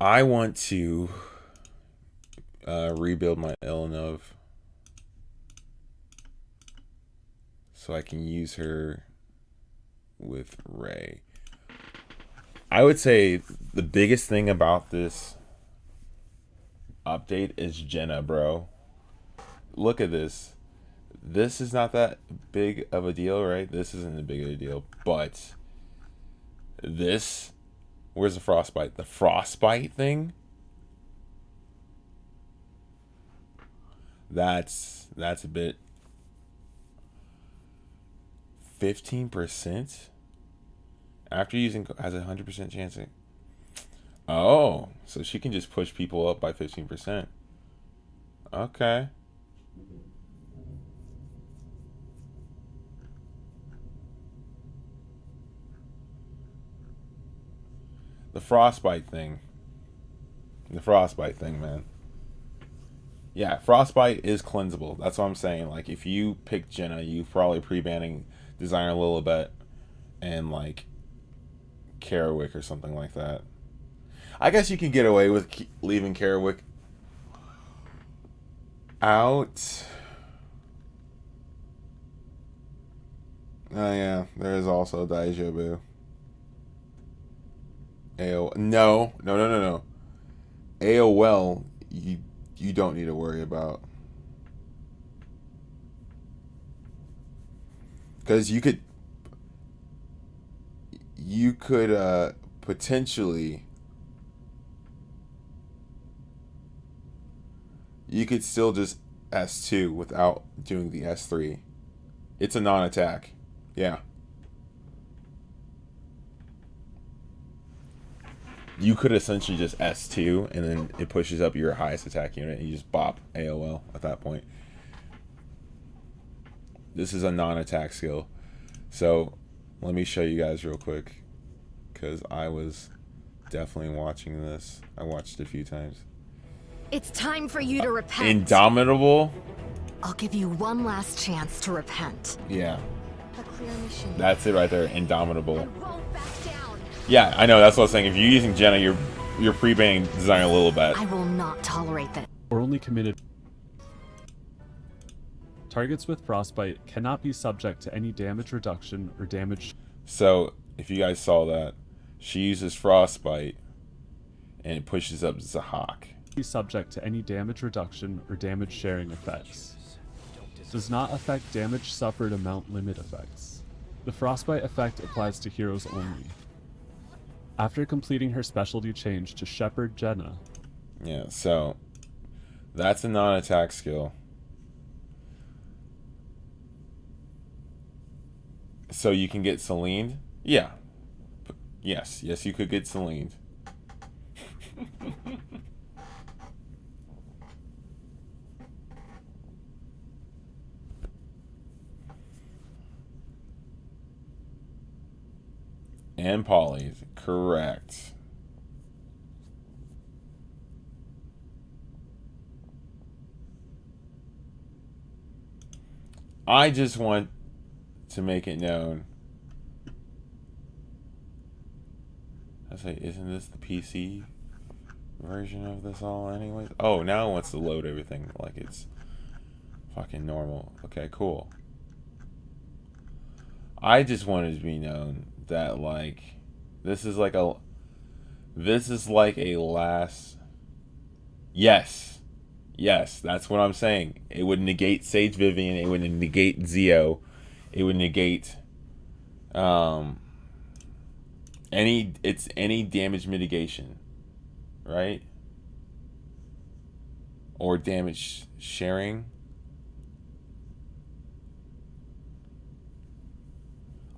I want to rebuild my Ilinov so I can use her with Ray. I would say the biggest thing about this update is Jena, bro. Look at this. This is not that big of a deal, right? This isn't a big of a deal, but this. Where's the frostbite? The frostbite thing? That's a bit. 15% after using has a 100% chance. Oh, so she can just push people up by 15%. Okay. The frostbite thing. The frostbite thing, man. Yeah, frostbite is cleansable. That's what I'm saying. Like, if you pick Jena, you probably pre-banning Designer Lilibet and, like, Karawick or something like that. I guess you could get away with leaving Karawick out. Oh, yeah. There is also Daijobu. No. AOL, you don't need to worry about. Because you could potentially, you could still just S2 without doing the S3. It's a non-attack. Yeah. You could essentially just S2 and then it pushes up your highest attack unit and you just bop AOL at that point. This is a non-attack skill. So let me show you guys real quick because I was definitely watching this. I watched it a few times. It's time for you to repent. Indomitable? I'll give you one last chance to repent. Yeah. A clear mission. That's it right there. Indomitable. I won't back down. Yeah, I know. That's what I was saying. If you're using Jena, you're pre-banning Designer Lilibet. I will not tolerate that. Or only committed. Targets with frostbite cannot be subject to any damage reduction or damage. So if you guys saw that, she uses frostbite and it pushes up Zahak. Be subject to any damage reduction or damage sharing effects. Does not affect damage suffered amount limit effects. The frostbite effect applies to heroes only. After completing her specialty change to Shepard Jena. Yeah, so That's a non-attack skill. So you can get Celine? Yeah. Yes, you could get Celine. And Polly, correct. I just want to make it known. I say, isn't this the PC version of this all anyways? Oh, now it wants to load everything like it's fucking normal. Okay, cool. I just wanted to be known that, like, this is like a last. Yes, that's what I'm saying. It would negate Sage Vivian. It would negate Zeo. It would negate any damage mitigation, right? Or damage sharing.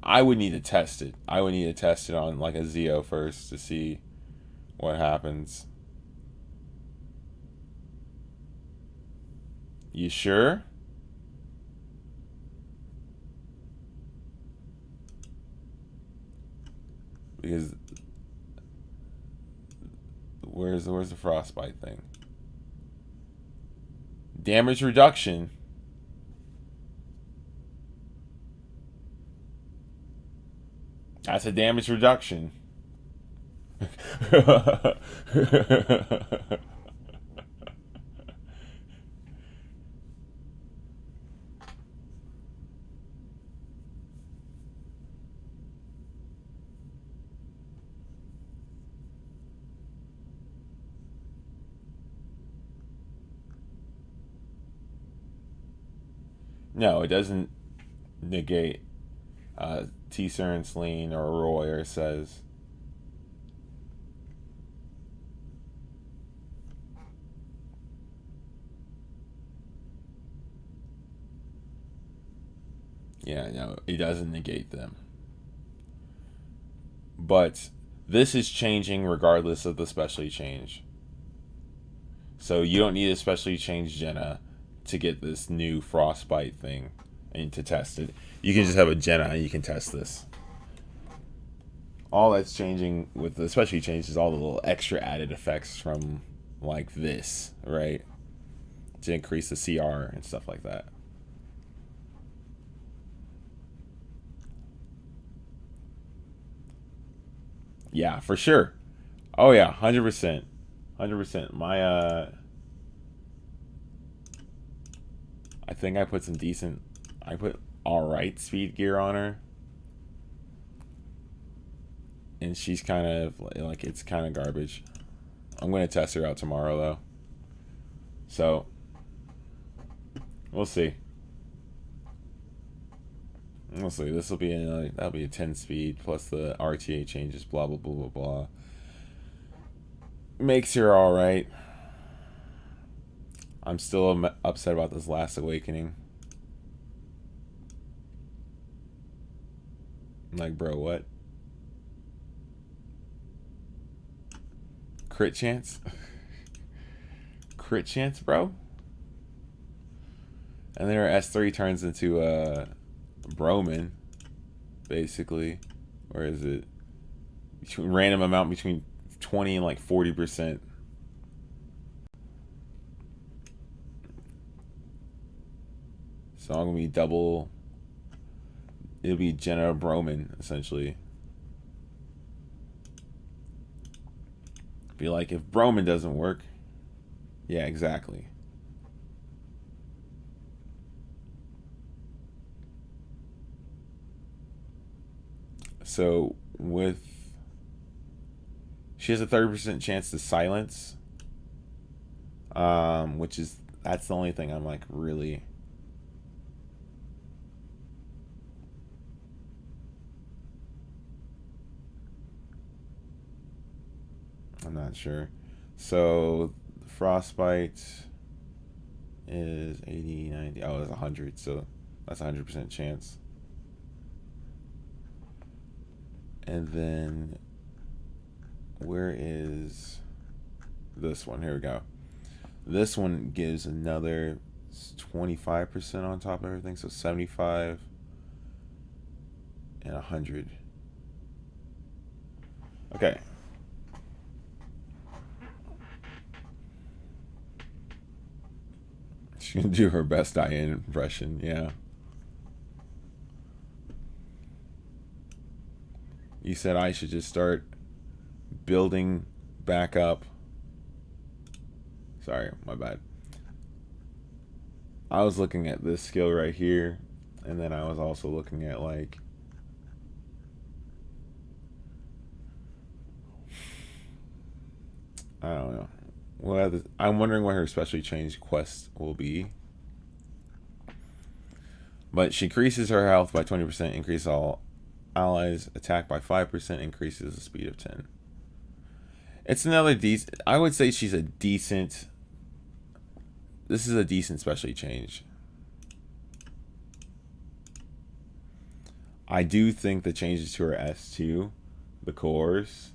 I would need to test it. I would need to test it on like a Zeo first to see what happens. You sure? Because where's the frostbite thing? Damage reduction. That's a damage reduction. No, it doesn't negate T-Cern, Celine, or Royer says. Yeah, no, it doesn't negate them. But this is changing regardless of the specialty change. So you don't need a specialty change Jena to get this new frostbite thing and to test it. You can just have a Jena and you can test this. All that's changing with the specialty change is all the little extra added effects from like this, right? To increase the CR and stuff like that. Yeah, for sure. Oh yeah, 100%. 100%. My I think I put some decent, I put alright speed gear on her. And she's kind of like, it's kind of garbage. I'm going to test her out tomorrow though. So we'll see. We'll see. This will be that'll be a 10 speed plus the RTA changes. Blah blah blah blah blah. Makes her all right. I'm still upset about this last awakening. Like, bro, what? Crit chance? Crit chance, bro? And then her S3 turns into Broman, basically. Or is it random amount between 20 and like 40%? So I'm gonna be double. It'll be Jena Broman essentially. Be like, if Broman doesn't work, yeah, exactly. So with, she has a 30% chance to silence, which is, that's the only thing I'm like really. I'm not sure. So frostbite. is 80, 90. Oh, it's 100, so that's a 100% chance. And then where is this one? Here we go. This one gives another 25% on top of everything, so 75 and 100. Okay. She's gonna do her best Diane impression, yeah. You said I should just start building back up. Sorry, my bad. I was looking at this skill right here, and then I was also looking at like I don't know. Well, I'm wondering what her specially changed quest will be. But she increases her health by 20%, increases all allies attack by 5%, increases the speed of 10. It's another decent. I would say she's a decent. This is a decent specially change. I do think the changes to her S2, the cores,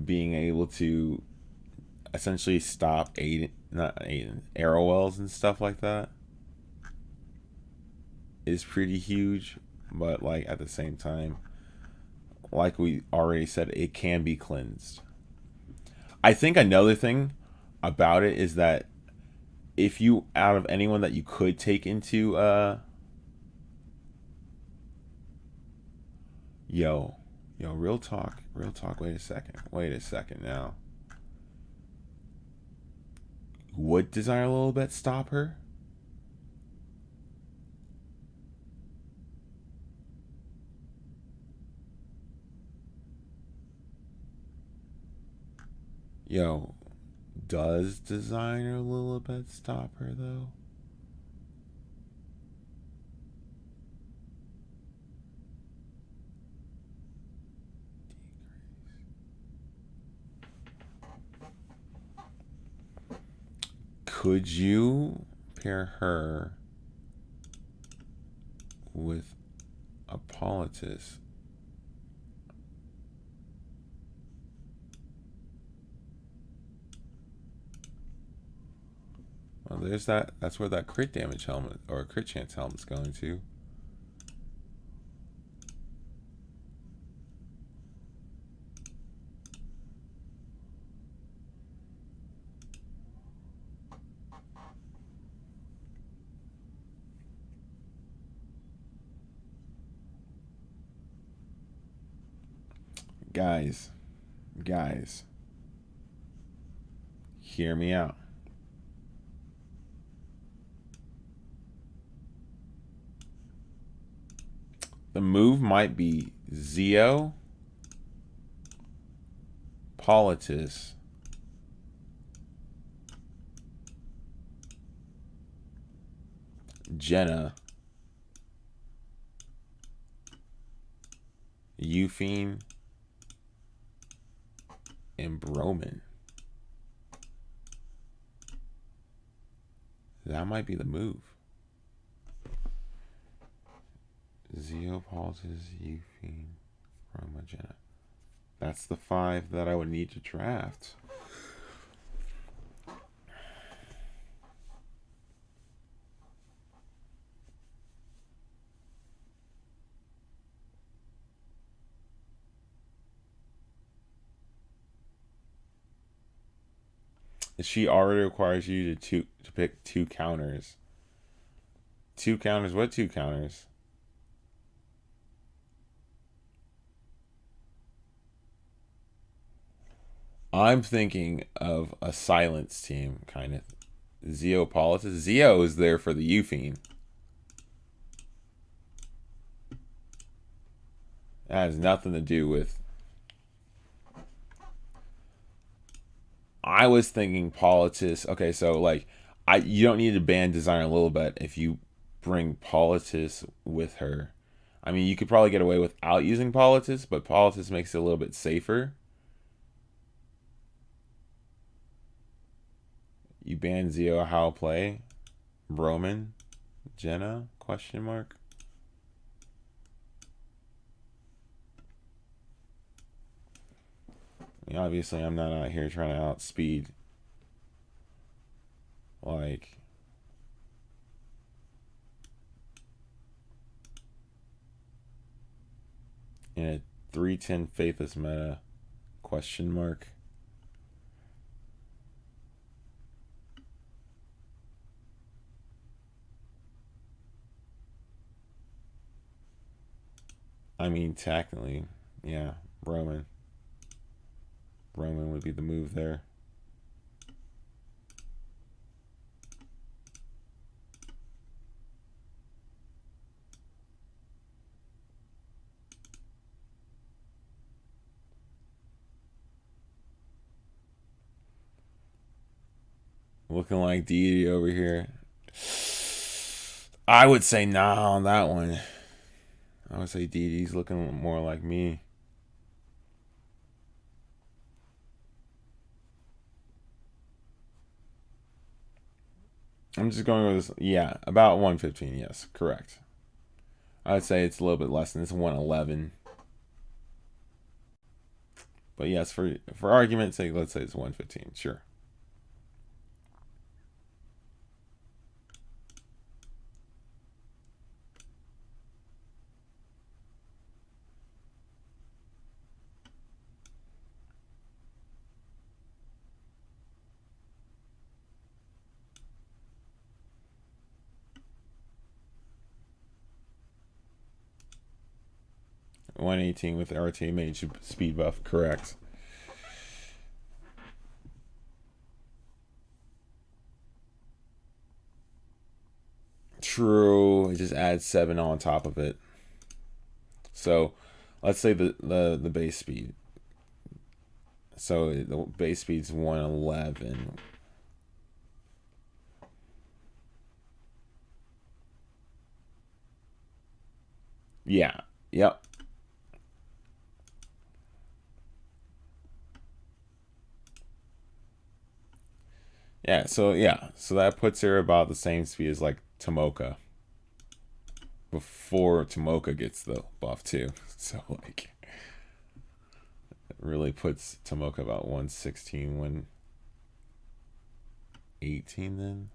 being able to essentially stop arrow wells and stuff like that is pretty huge. But like at the same time, like we already said, it can be cleansed. I think another thing about it is that if you, out of anyone that you could take into yo, real talk, wait a second now. Would Desire Lilibet stop her? Yo, does Designer Lilibet stop her though? Could you pair her with a Politis? Well, there's that. That's where that crit damage helmet or crit chance helmet's going to. Guys, hear me out. The move might be Zeo, Politis, Jena, Euphine, and Broman. That might be the move. Zeo, Politis, Euphine, Broman, Jena. That's the 5 that I would need to draft. She already requires you to pick 2 counters. 2 counters? What 2 counters? I'm thinking of a silence team, kind of. Zeo, Politis. Zeo is there for the Euphine. That has nothing to do with... I was thinking Politis. Okay, so like, you don't need to ban Designer Lilibet if you bring Politis with her. I mean, you could probably get away without using Politis, but Politis makes it a little bit safer. You ban Zeo, how play. Roman? Jena? Question mark. I mean, obviously, I'm not out here trying to outspeed. Like, in a 310 Faithless meta? Question mark. I mean, technically, yeah, Roman. Roman would be the move there. Looking like deity over here. I would say nah on that one. I would say deity's looking more like me. I'm just going with this. Yeah, about 115. Yes, correct. I would say it's a little bit less than this. 111. But yes, for argument's sake, let's say it's 115. Sure. $118 with RTA mage speed buff, correct. True, it just adds 7 on top of it. So let's say the base speed. So the base speed's 111. Yeah. Yep. So that puts her about the same speed as like Tomoka. Before Tomoka gets the buff too. So like it really puts Tomoka about 116, 118 then.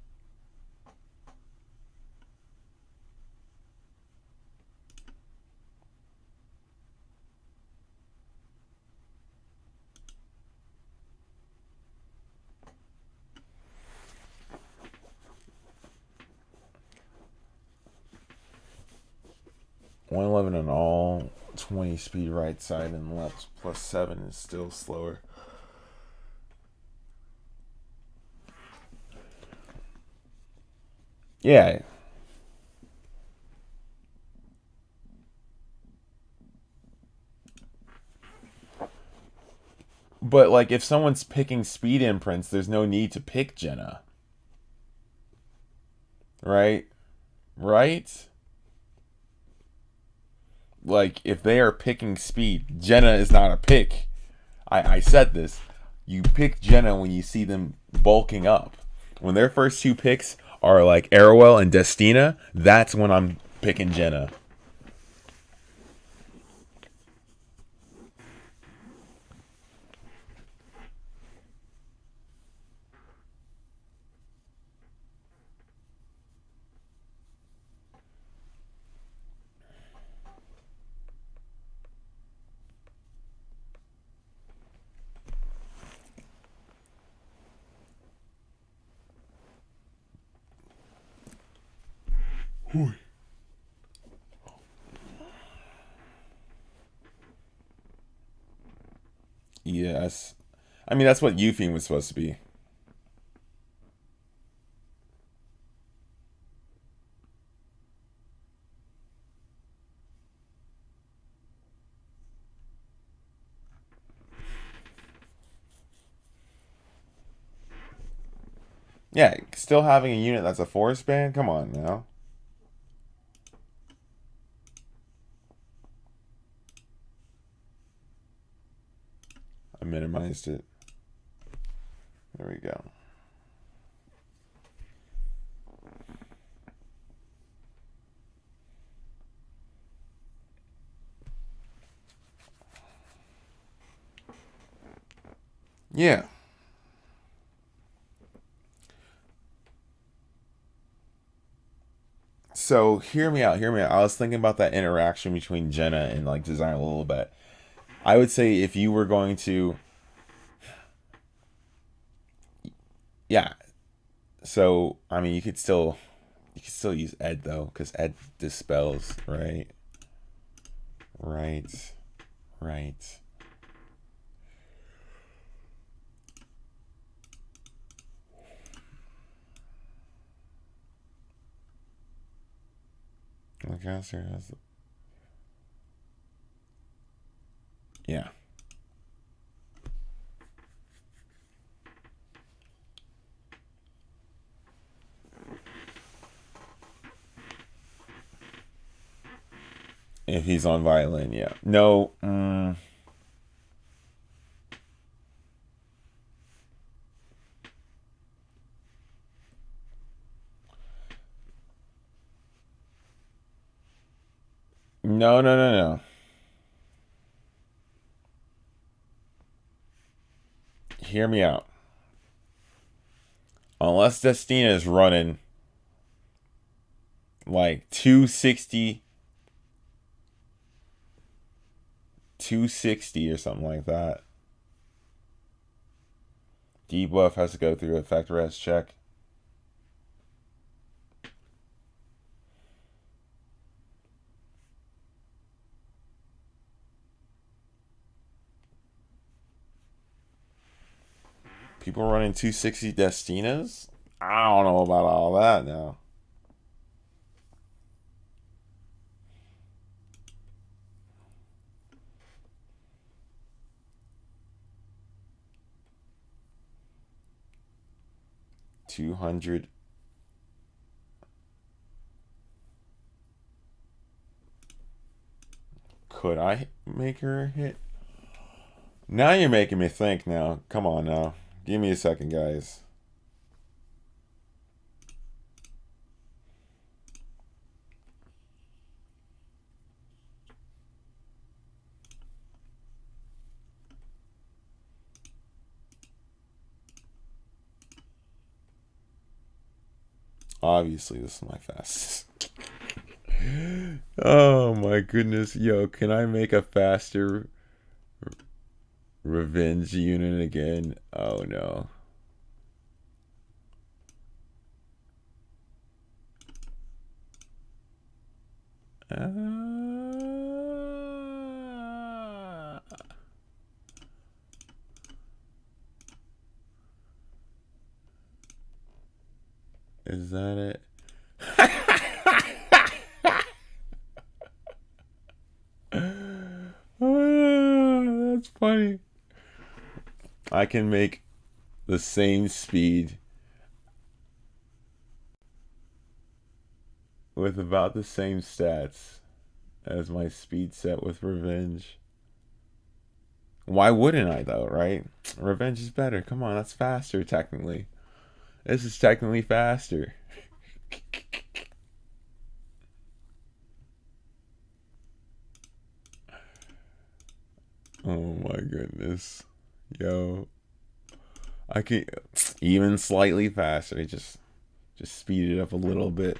$111 on all, 20 speed right side and left, +7 is still slower. Yeah. But like if someone's picking speed imprints, there's no need to pick Jena. Right? Right? Like if they are picking speed, Jena is not a pick. I said this. You pick Jena when you see them bulking up. When their first 2 picks are like Arrowell and Destina, that's when I'm picking Jena. Yes. I mean, that's what Eupheme was supposed to be. Yeah, still having a unit that's a forest band? Come on now. I minimized it. There we go. Yeah. So hear me out. Hear me out. I was thinking about that interaction between Jenna and like design a little bit. I would say if you were going to, yeah. So I mean, you could still use Ed though, because Ed dispels, right? Right. Right. The caster has. Yeah. If he's on violin, yeah. No. No, no, no, no. Hear me out. Unless Destina is running like 260, 260 or something like that. Debuff has to go through effect res check. People running 260 Destinas? I don't know about all that now. $200. Could I make her hit? Now you're making me think now. Come on now. Give me a second, guys. Obviously, this is my fastest. Oh my goodness. Yo, can I make a faster revenge unit again? Oh no. Is that it? That's funny. I can make the same speed with about the same stats as my speed set with Revenge. Why wouldn't I though, right? Revenge is better. Come on, that's faster technically. This is technically faster. Oh my goodness. Yo. I can even slightly faster. Just speed it up a little bit.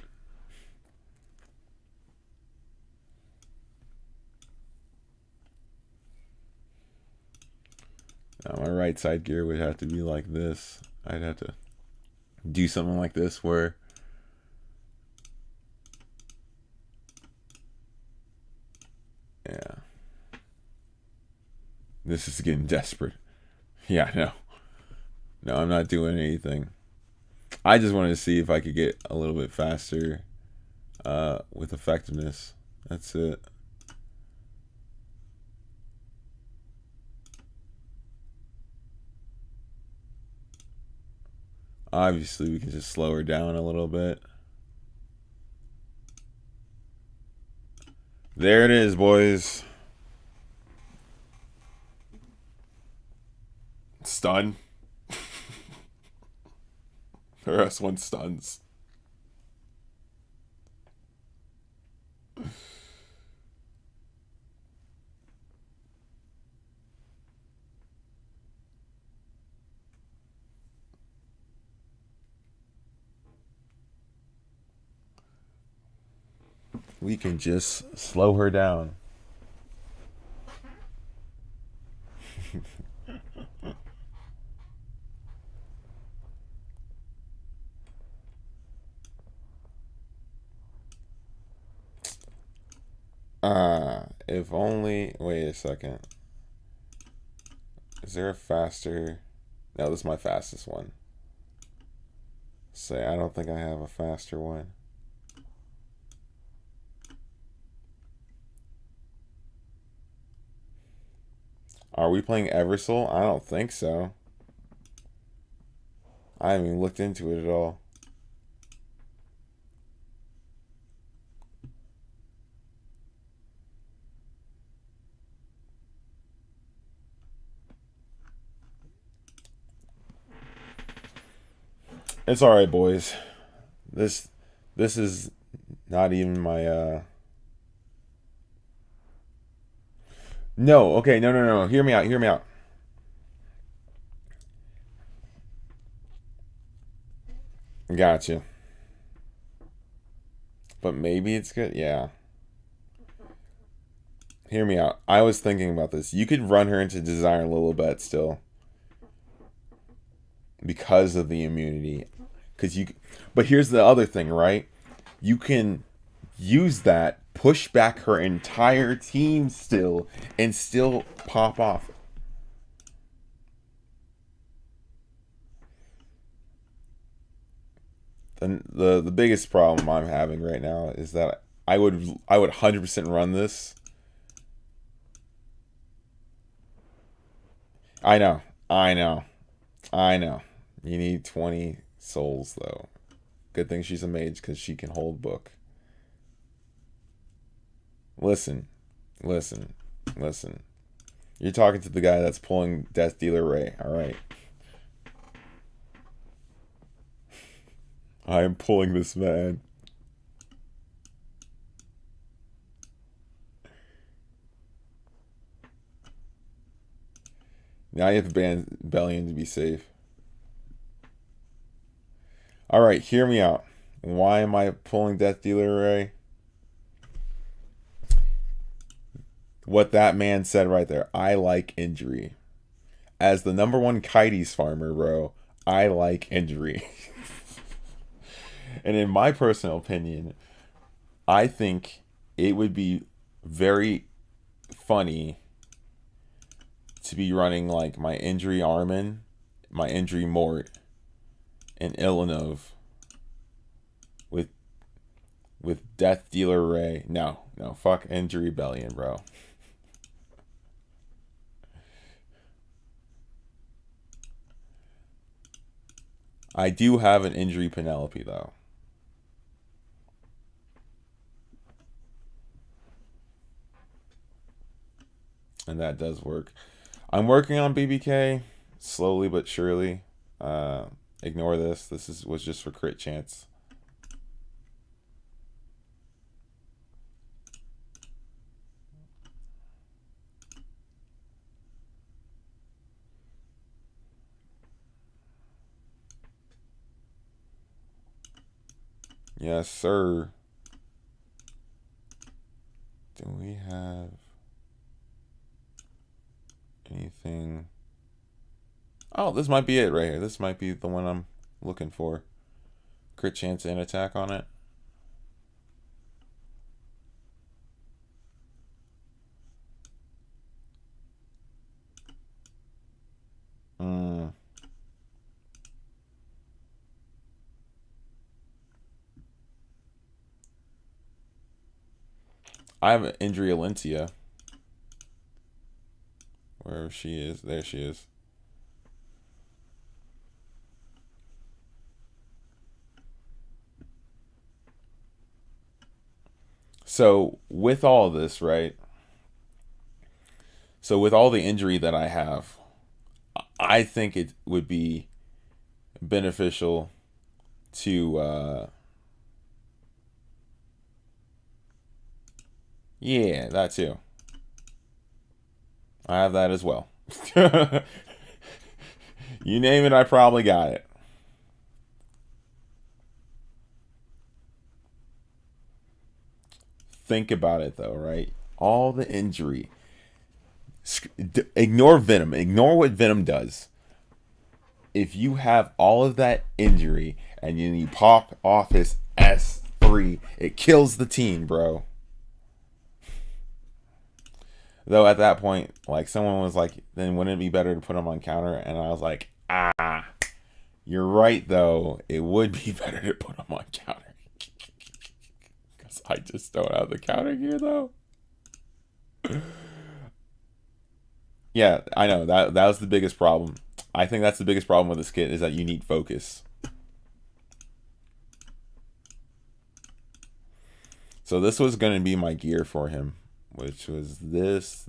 Now my right side gear would have to be like this. I'd have to do something like this where yeah. This is getting desperate. Yeah, no. No, I'm not doing anything. I just wanted to see if I could get a little bit faster with effectiveness. That's it. Obviously, we can just slow her down a little bit. There it is, boys. Stun. Her S1 stuns. we can just slow her down. If only... Wait a second. Is there a faster... No, this is my fastest one. Say, I don't think I have a faster one. Are we playing Eversoul? I don't think so. I haven't even looked into it at all. It's all right, boys. This is not even my No, okay, no. Hear me out. Gotcha. But maybe it's good. Yeah. Hear me out. I was thinking about this. You could run her into Desire a little bit still. Because of the immunity. But here's the other thing, right? You can use that, push back her entire team still, and still pop off. And the biggest problem I'm having right now is that I would 100% run this. I know. You need 20 souls though. Good thing she's a mage because she can hold book. Listen. You're talking to the guy that's pulling Death Dealer Ray, alright? I am pulling this man. Now you have to ban Bellion to be safe. Alright, hear me out. Why am I pulling Death Dealer Ray? What that man said right there. I like injury. As the #1 Kites farmer, bro, I like injury. And in my personal opinion, I think it would be very funny to be running like my injury Armin, my injury Mort, and Ilanov with Death Dealer Ray. No, fuck injury Bellion, bro. I do have an injury Penelope though. And that does work. I'm working on BBK slowly but surely. Ignore this. This was just for crit chance. Yes, sir. Do we have anything? Oh, this might be it right here. This might be the one I'm looking for. Crit chance and attack on it. I have an injury Alencia. Wherever she is. There she is. So, with all this, right? So, with all the injury that I have, I think it would be beneficial to... yeah, that too. I have that as well. You name it, I probably got it. think about it though, right? All the injury. Ignore Venom. Ignore what Venom does. If you have all of that injury and you pop off his S3, it kills the team, bro. Though at that point, like, someone was like, then wouldn't it be better to put him on counter? And I was like, you're right, though. It would be better to put him on counter. Because I just don't have the counter gear, though. Yeah, I know. That was the biggest problem. I think that's the biggest problem with this kit, is that you need focus. So this was going to be my gear for him, which was this,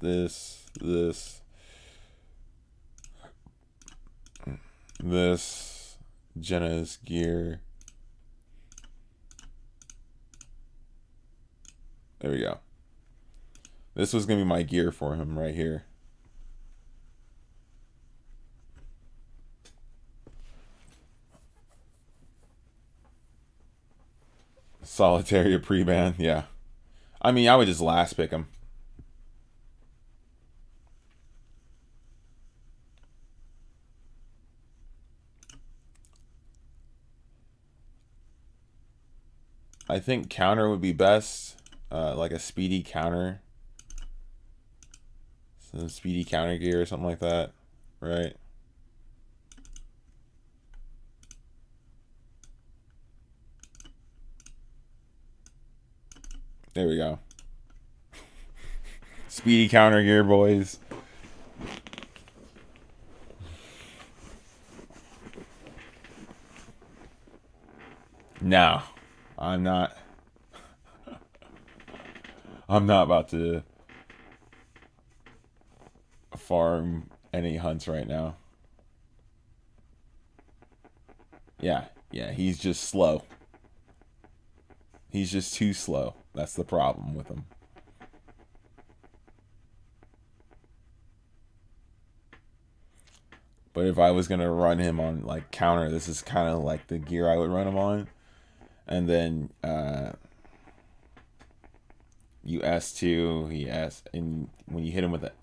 Jena's gear. There we go. This was going to be my gear for him right here. Solitaire pre-ban, yeah. I mean, I would just last pick him. I think counter would be best, like a speedy counter. Some speedy counter gear or something like that, right? There we go. Speedy counter gear, boys. No, I'm not. I'm not about to farm any hunts right now. Yeah, he's just slow. He's just too slow. That's the problem with him. But if I was going to run him on like counter, this is kind of like the gear I would run him on. And then you S2, he S, and when you hit him with it,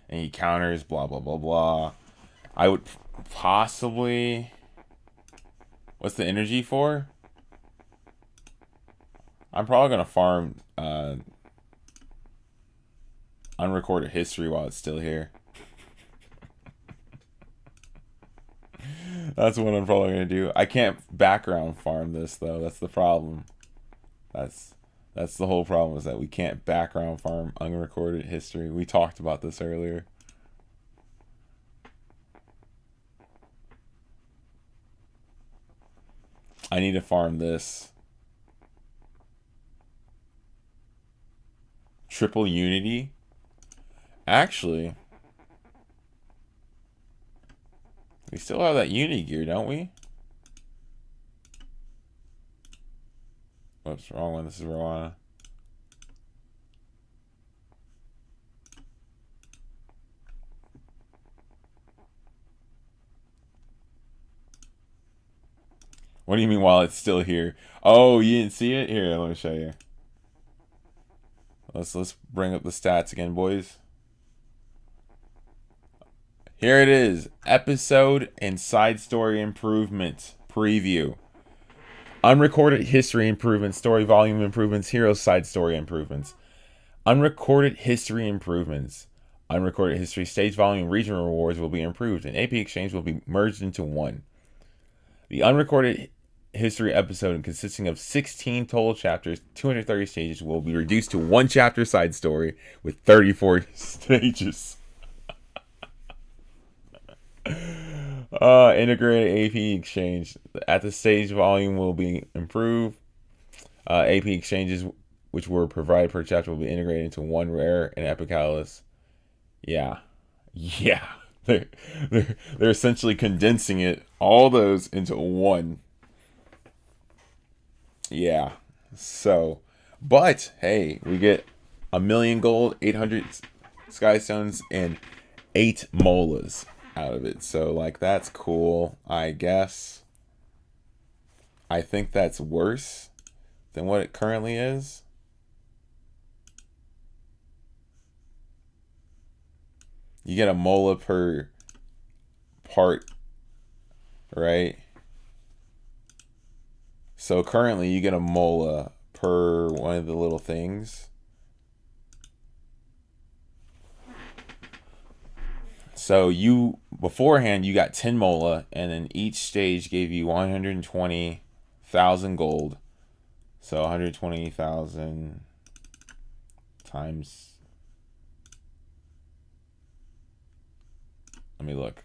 and he counters, blah, blah, blah, blah. I would possibly... What's the energy for? I'm probably going to farm unrecorded history while it's still here. That's what I'm probably going to do. I can't background farm this, though. That's the problem. That's the whole problem, is that we can't background farm unrecorded history. We talked about this earlier. I need to farm this. Triple Unity. Actually, we still have that Unity gear, don't we? Whoops, wrong one. This is Rowana. What do you mean while it's still here? Oh, you didn't see it? Here, let me show you. Let's bring up the stats again, boys. Here it is. Episode and side story improvement preview. Unrecorded history improvements, story volume improvements, hero side story improvements. Unrecorded history improvements. Unrecorded history stage volume regional rewards will be improved, and AP exchange will be merged into one. The unrecorded history episode, consisting of 16 total chapters, 230 stages, will be reduced to one chapter side story with 34 stages. Integrated AP exchange. At the stage volume will be improved. AP exchanges, which were provided per chapter, will be integrated into one rare and epic catalyst. Yeah. They're essentially condensing it, all those, into one. Yeah. So, but hey, we get 1,000,000 gold, 800 skystones, and 8 molas out of it. So, like, that's cool, I guess. I think that's worse than what it currently is. you get a mola per part, right? So currently you get a mola per one of the little things. So you, beforehand, you got 10 mola, and then each stage gave you 120,000 gold. So 120,000 times, let me look.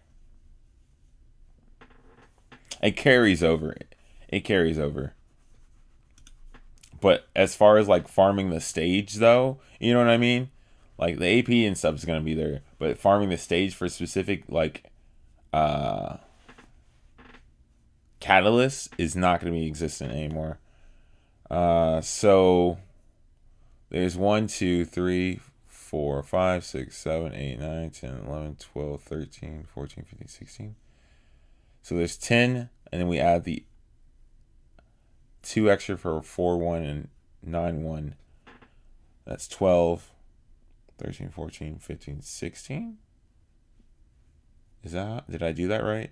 It carries over. It carries over. But as far as like farming the stage though, you know what I mean? Like the AP and stuff is gonna be there, but farming the stage for specific like catalysts is not gonna be existent anymore. So there's 1, 2, 3, 4, 5, 6, 7, 8, 9, 10, 11, 12, 13, 14, 15, 16. So there's 10, and then we add the 2 extra for 4, 1, and 9, 1. That's 12, 13, 14, 15, 16. Is that, did I do that right?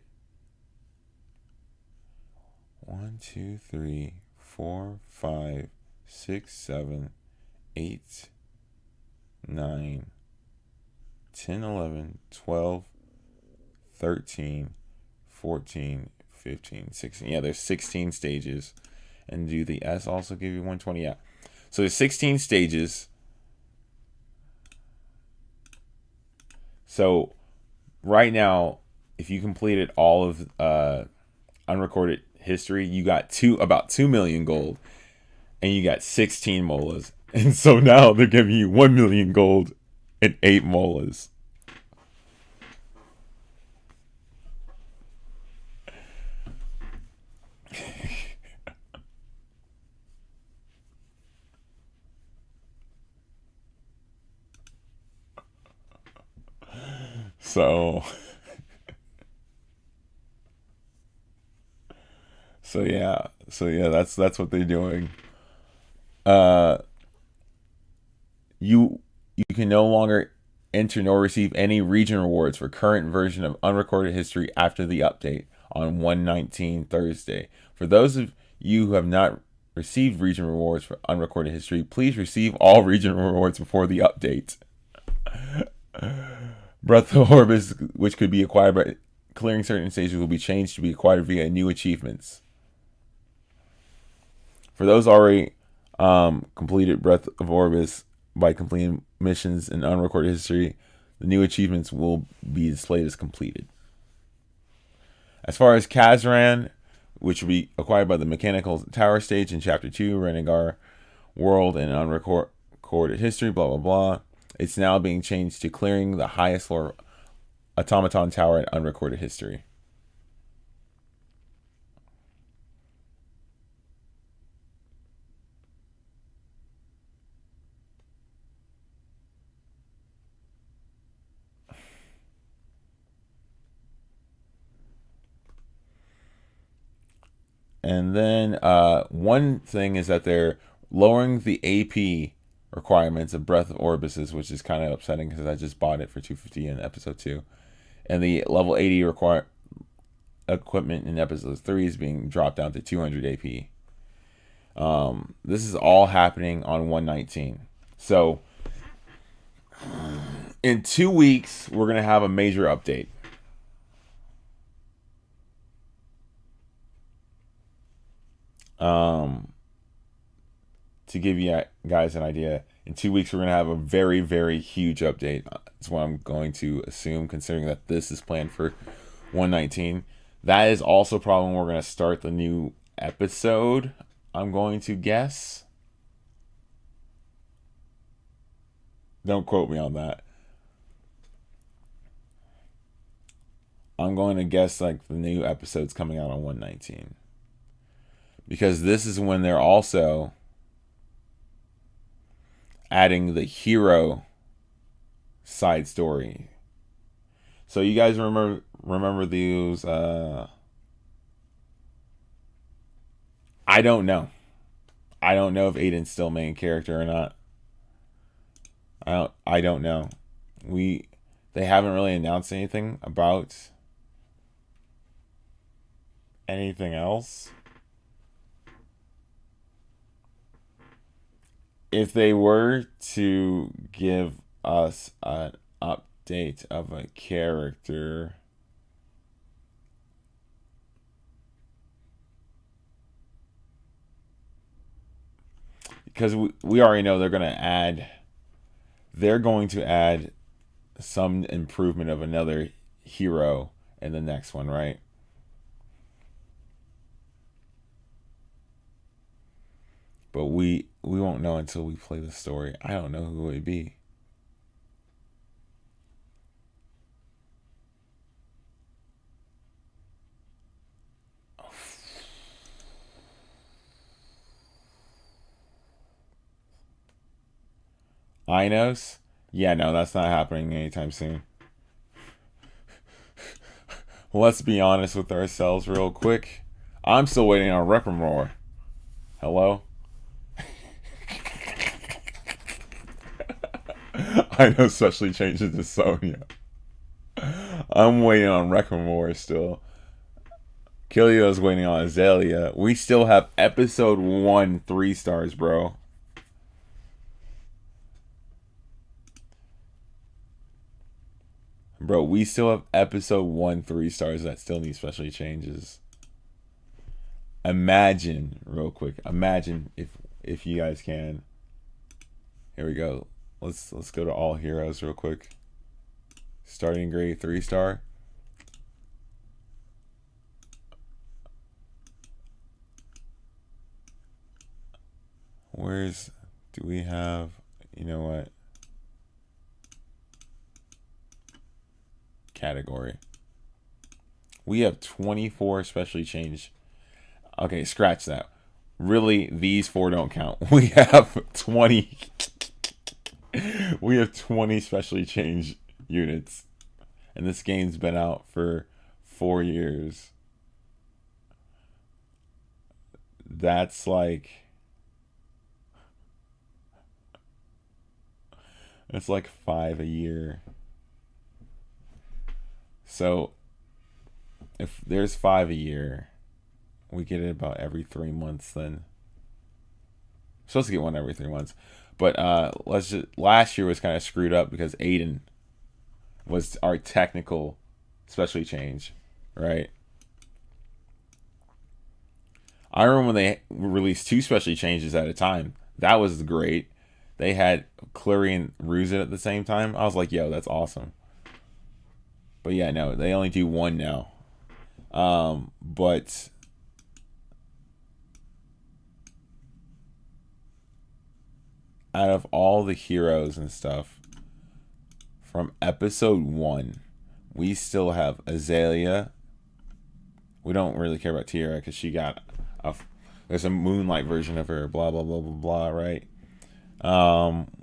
1, 2, 3, 4, 5, 6, 7, 8, 9, 10, 11, 12, 13, 14, 15, 16. Yeah, there's 16 stages. And do the S also give you 120? Yeah. So there's 16 stages. So right now, if you completed all of unrecorded history, you got about 2 million gold, and you got 16 molas. And so now they're giving you 1 million gold and 8 molas. So yeah, that's what they're doing. You can no longer enter nor receive any region rewards for current version of unrecorded history after the update on 1/19 Thursday. For those of you who have not received region rewards for unrecorded history, please receive all region rewards before the update. Breath of Orbis, which could be acquired by clearing certain stages, will be changed to be acquired via new achievements. For those already completed Breath of Orbis by completing missions in unrecorded history, the new achievements will be displayed as completed. As far as Kazran, which will be acquired by the Mechanical Tower stage in Chapter 2, Renegar World and unrecorded history, blah, blah, blah. It's now being changed to clearing the highest floor Automaton Tower in unrecorded history. And then one thing is that they're lowering the AP requirements of Breath of Orbises, which is kind of upsetting because I just bought it for 250 in episode 2. And the level 80 equipment in episode 3 is being dropped down to 200 AP. This is all happening on 1/19. So in 2 weeks, we're going to have a major update. To give you guys an idea, in 2 weeks we're going to have a very, very huge update. That's what I'm going to assume, considering that this is planned for 1/19. That is also probably when we're going to start the new episode, I'm going to guess. Don't quote me on that. I'm going to guess like the new episode's coming out on 1/19. Because this is when they're also adding the hero side story. So you guys remember those I don't know. I don't know if Aiden's still main character or not. I don't know. they haven't really announced anything about anything else. If they were to give us an update of a character, because we already know they're going to add some improvement of another hero in the next one, right? But we won't know until we play the story. I don't know who it would be. Inos? Yeah, no, that's not happening anytime soon. Let's be honest with ourselves real quick. I'm still waiting on BRRRRRR. Hello? I know, especially changes to Sonya. I'm waiting on BRRRRRR still. Kilio's waiting on Azalea. We still have episode 1 3 stars, bro. Bro, we still have episode 1 3 stars that still need special changes. Imagine, real quick. Imagine if you guys can. Here we go. Let's go to all heroes real quick. Starting grade 3 star. Do we have, you know what? Category. We have 24 specially changed. Okay, scratch that. Really, these 4 don't count. We have 20. We have 20 specially changed units. And this game's been out for 4 years. That's like... It's like 5 a year. So, if there's 5 a year, we get it about every 3 months then. We're supposed to get one every 3 months. But last year was kind of screwed up because Aiden was our technical specialty change, right? I remember when they released 2 specialty changes at a time. That was great. They had Clary and Ruzin at the same time. I was like, yo, that's awesome. But yeah, no, they only do 1 now. But out of all the heroes and stuff from episode 1, we still have Azalea. We don't really care about Tiara because she got there's a Moonlight version of her, blah blah blah blah blah, right?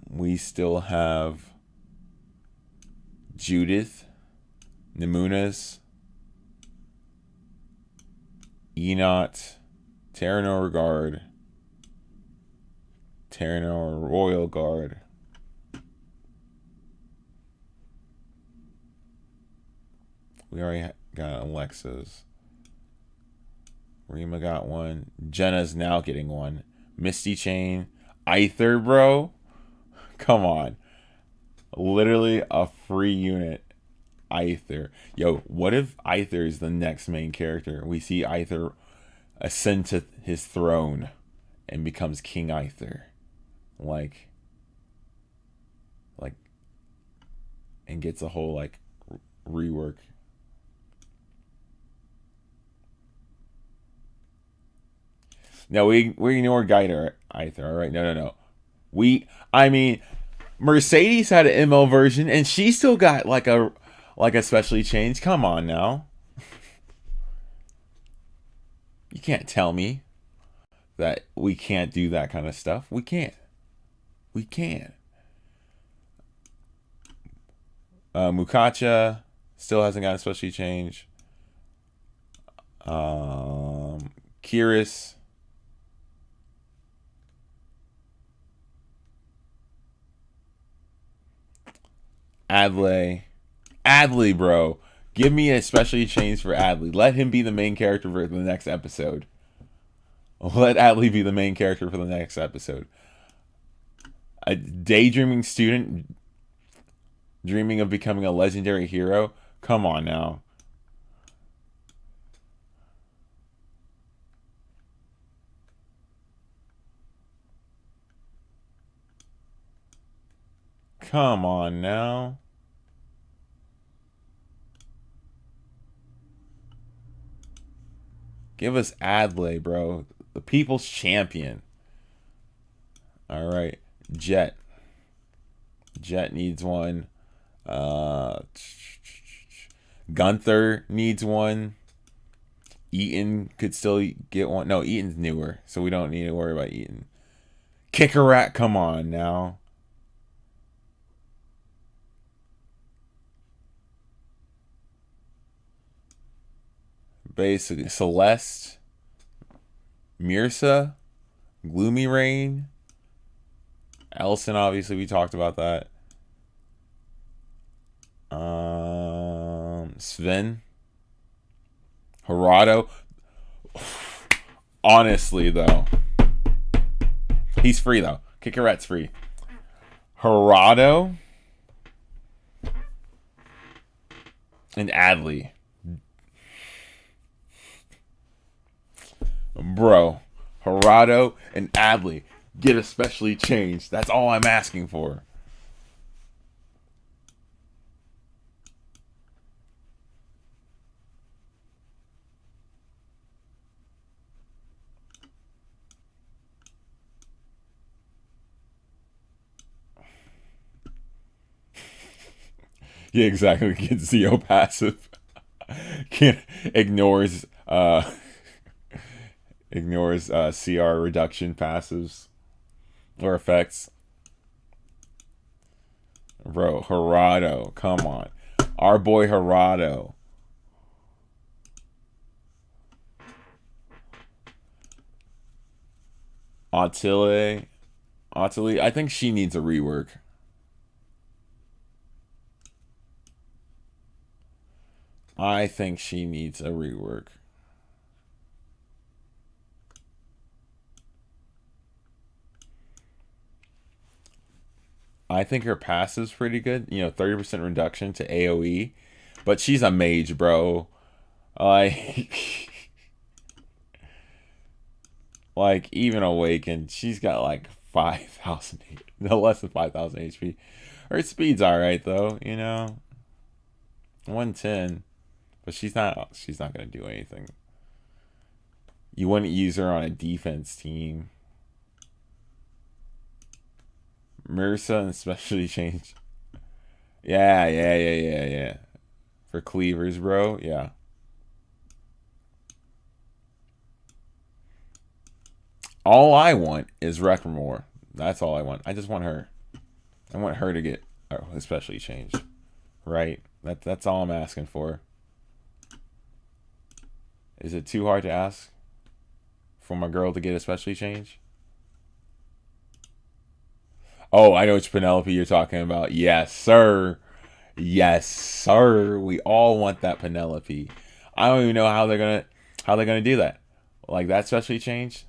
We still have Judith, Nemunas, Enot, Terranor Guard, Terranor Royal Guard, we already got Alexa's. Rima got 1. Jena's now getting 1. Misty Chain. Aether, bro. Come on. Literally a free unit. Aether. Yo, what if Aether is the next main character? We see Aether ascend to his throne and becomes King Aether. Like, and gets a whole, rework. No, we ignore Guider Aether, alright? No. Mercedes had an ML version and she still got a specially changed. Come on now. You can't tell me that we can't do that kind of stuff. We can't. We can. Mukacha still hasn't got a specially change. Kiris. Adley, Adley, bro. Give me a specially changed for Adley. Let him be the main character for the next episode. Let Adley be the main character for the next episode. A daydreaming student dreaming of becoming a legendary hero? Come on now. Come on now. Give us Adley, bro. The people's champion. All right. Jet. Jet needs one. Gunther needs one. Eaton could still get one. No, Eaton's newer, so we don't need to worry about Eaton. Kickarat, come on now. Basically, Celeste, Mirsa, Gloomy Rain, Elson, obviously, we talked about that. Sven, Gerardo. Honestly, though, he's free, though. Kickarat's free. Gerardo and Adley. Bro, Gerardo and Adley get especially changed. That's all I'm asking for. Yeah, exactly. Get Zeo passive. Can't ignores CR reduction passives or effects. Bro, Gerardo, come on. Our boy Gerardo. Ottilie, I think she needs a rework. I think she needs a rework. I think her passive's pretty good. You know, 30% reduction to AoE. But she's a mage, bro. Like even Awakened, she's got like 5,000, no less than 5,000 HP. Her speed's alright though, you know. 110. But she's not gonna do anything. You wouldn't use her on a defense team. Mirsa and specialty change. Yeah. For cleavers, bro. Yeah. All I want is Wreckmore. That's all I want. I just want her. I want her to get especially changed. Right? That's all I'm asking for. Is it too hard to ask for my girl to get especially changed? Oh, I know which Penelope you're talking about. Yes, sir. Yes, sir. We all want that Penelope. I don't even know how they're gonna do that. Like that specially changed.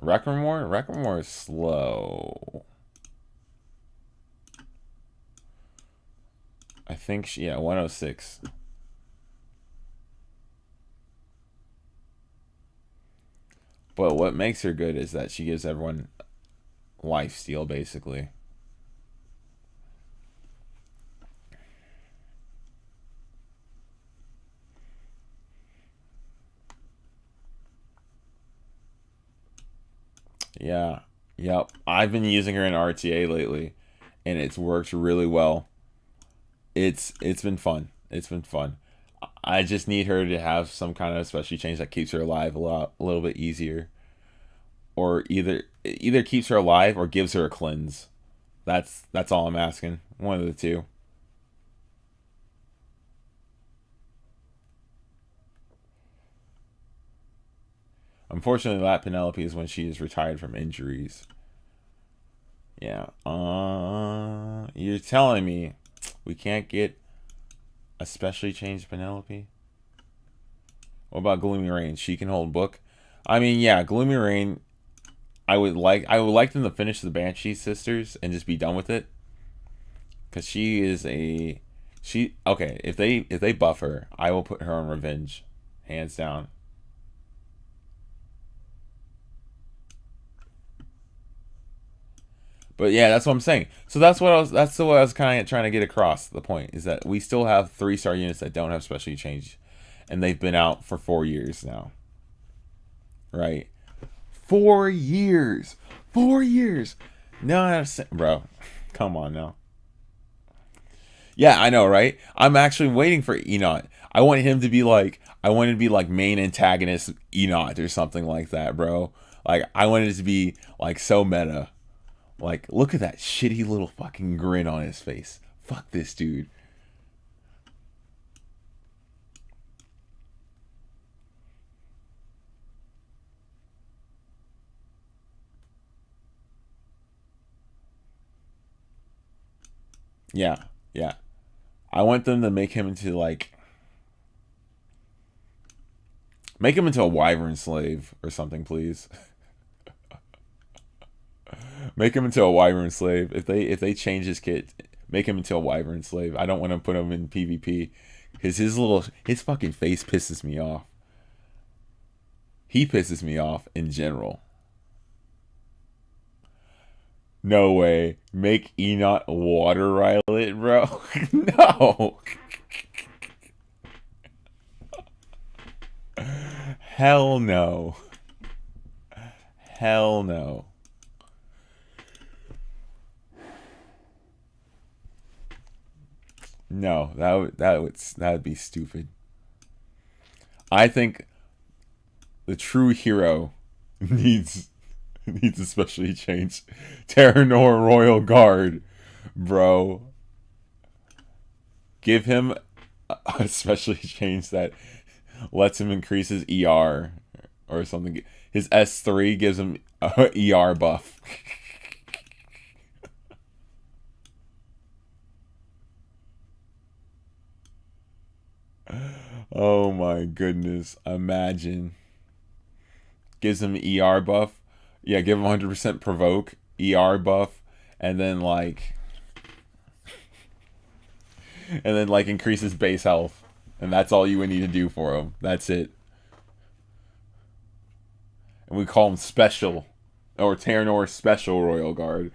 Wreckmore is slow. I think she, yeah, 106. But what makes her good is that she gives everyone lifesteal, basically. Yeah. Yep. I've been using her in RTA lately, and it's worked really well. It's been fun. It's been fun. I just need her to have some kind of special change that keeps her alive a little bit easier, or either keeps her alive or gives her a cleanse. That's all I'm asking. One of the two. Unfortunately, that Penelope is when she is retired from injuries. Yeah. You're telling me we can't get a specially changed Penelope? What about Gloomy Rain? She can hold book. I mean, yeah, Gloomy Rain. I would like them to finish the Banshee sisters and just be done with it. Cause she is okay. If they buff her, I will put her on Revenge, hands down. But yeah, that's what I'm saying. So that's what I was kind of trying to get across. The point is that we still have 3-star units that don't have specially changed, and they've been out for 4 years now. Right? 4 years. 4 years. No, bro. Come on now. Yeah, I know, right? I'm actually waiting for Enoch. I want him to be like, main antagonist Enoch or something like that, bro. Like, I wanted it to be like so meta. Like, look at that shitty little fucking grin on his face. Fuck this dude. Yeah, yeah. I want them to make him into a wyvern slave or something, please. Make him into a wyvern slave. If they change his kit, make him into a wyvern slave. I don't want to put him in PvP because his fucking face pisses me off. He pisses me off in general. No way. Make Enoch water Rylet, bro. No. Hell no. Hell no. No, that would be stupid. I think the true hero needs especially change Terranor Royal Guard, bro. Give him a specially change that lets him increase his ER or something. His S3 gives him a ER buff. Oh my goodness. Imagine. Gives him ER buff. Yeah, give him 100% provoke, ER buff, and then increases base health. And that's all you would need to do for him. That's it. And we call him Special. Or Terranor Special Royal Guard.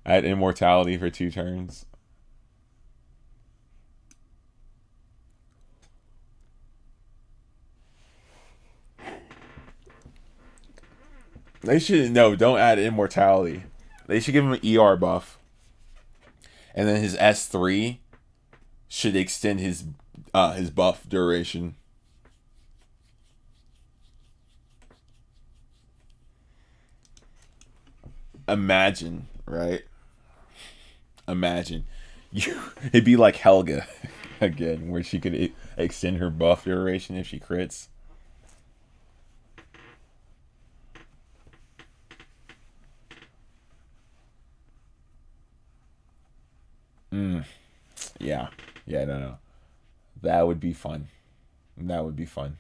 Add immortality for 2 turns. They should don't add immortality. They should give him an ER buff. And then his S3 should extend his buff duration. Imagine, right? Imagine. It'd be like Helga again, where she could extend her buff duration if she crits. Yeah. Yeah, no. That would be fun. That would be fun.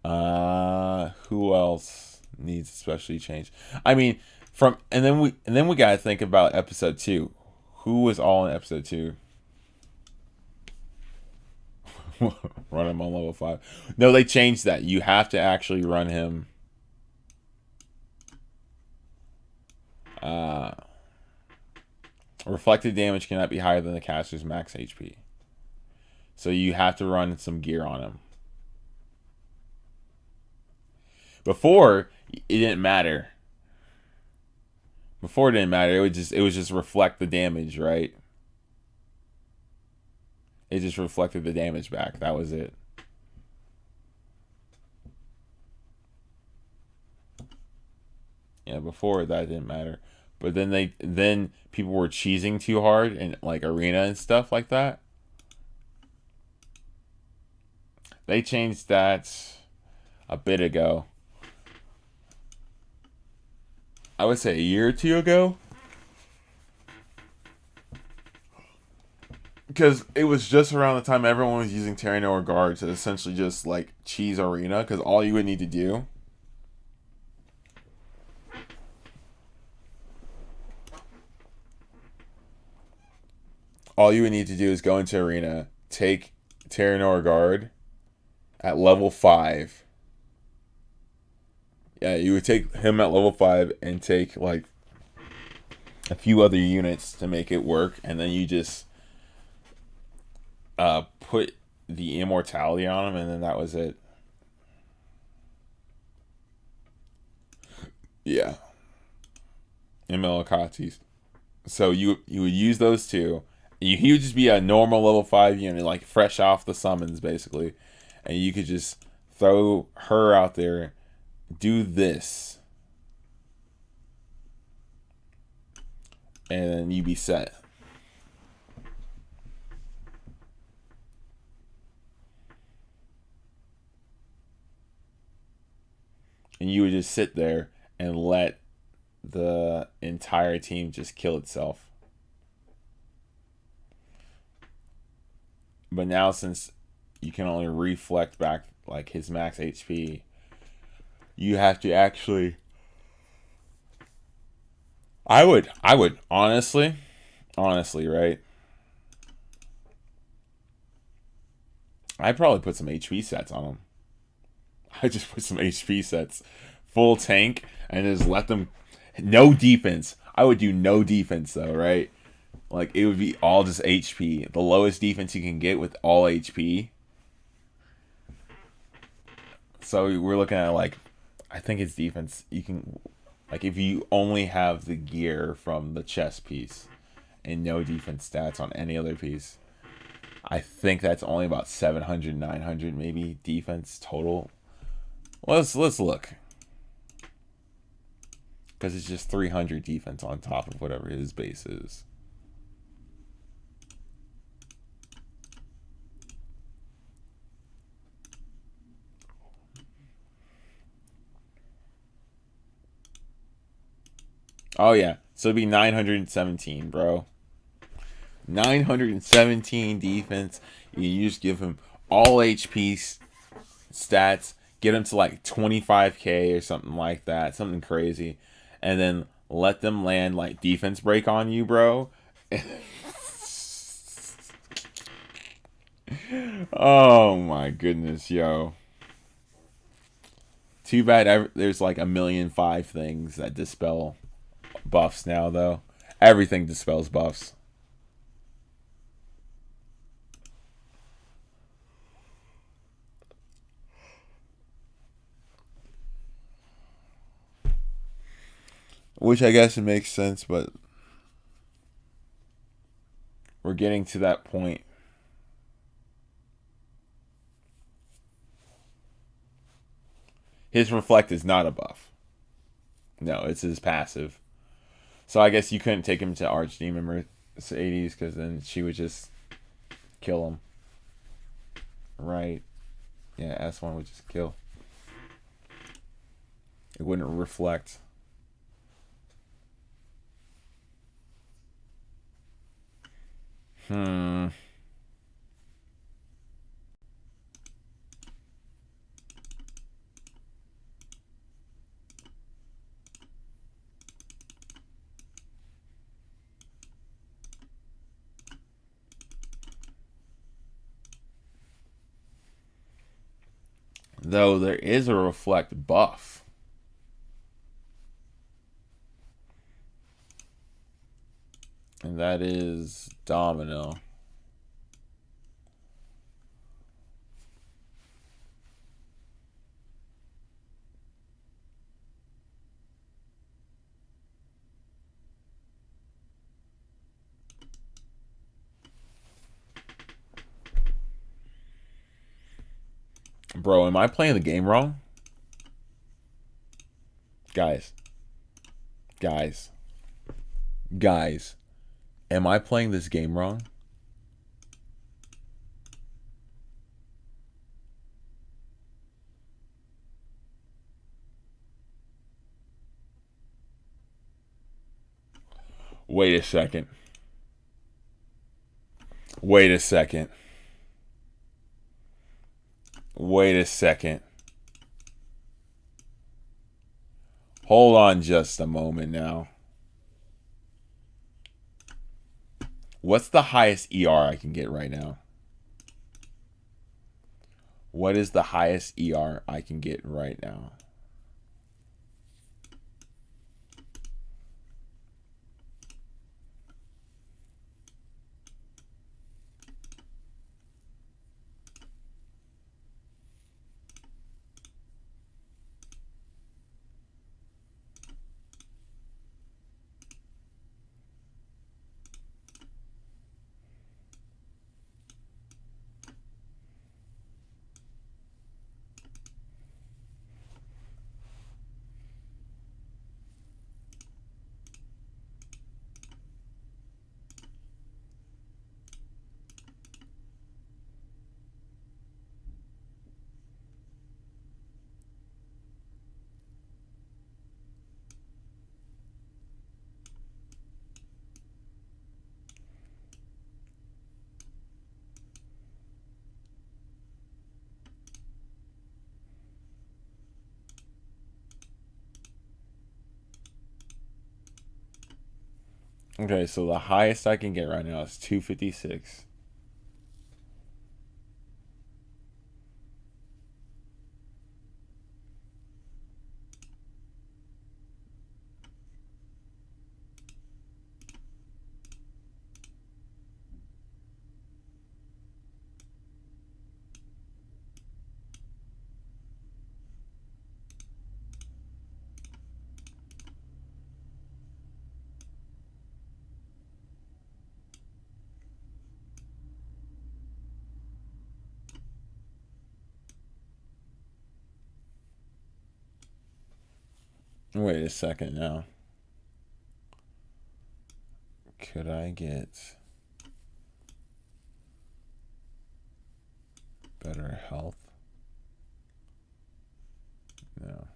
Who else needs especially change? I mean, and then we gotta think about episode 2. Who was all in episode 2? Run him on level 5. No, they changed that. You have to actually run him. Reflected damage cannot be higher than the caster's max HP. So you have to run some gear on him. Before, it didn't matter. Before it didn't matter. It was just reflect the damage, right? It just reflected the damage back. That was it. Yeah, before that didn't matter. But then people were cheesing too hard in like arena and stuff like that. They changed that a bit ago. I would say a year or two ago. Because it was just around the time everyone was using Terra Nova Guard to essentially just like cheese Arena. Because all you would need to do is go into Arena, take Terra Nova Guard at level 5. Yeah, you would take him at level 5 and take like a few other units to make it work, and then you just put the immortality on him, and then that was it. Yeah. Immelakatis. So you would use those two. He would just be a normal level 5 unit, like fresh off the summons, basically. And you could just throw her out there, do this, and then you'd be set. And you would just sit there and let the entire team just kill itself. But now, since you can only reflect back like his max HP, you have to actually... I would honestly, right? I'd probably put some HP sets on him. I just put some HP sets, full tank, and just let them... No defense. I would do no defense though, right? Like, it would be all just HP. The lowest defense you can get with all HP. So we're looking at, like, I think it's defense. You can, like, if you only have the gear from the chest piece and no defense stats on any other piece, I think that's only about 700, 900 maybe defense total. Let's look. Because it's just 300 defense on top of whatever his base is. Oh, yeah. So it'd be 917, bro. 917 defense. You just give him all HP stats. Get him to like 25k or something like that. Something crazy. And then let them land like defense break on you, bro. Oh, my goodness, yo. Too bad there's like 1,000,005 things that dispel buffs now, though. Everything dispels buffs. Which I guess it makes sense, but we're getting to that point. His reflect is not a buff. No, it's his passive. So I guess you couldn't take him to Archdemon Mercedes because then she would just kill him. Right. Yeah, S1 would just kill. It wouldn't reflect. Though there is a reflect buff. And that is Domino. Bro, am I playing the game wrong? Guys. Am I playing this game wrong? Wait a second. Wait a second. Wait a second. Hold on just a moment now. What's the highest ER I can get right now? What is the highest ER I can get right now? Okay, so the highest I can get right now is 256. Wait a second now. Could I get better health? No.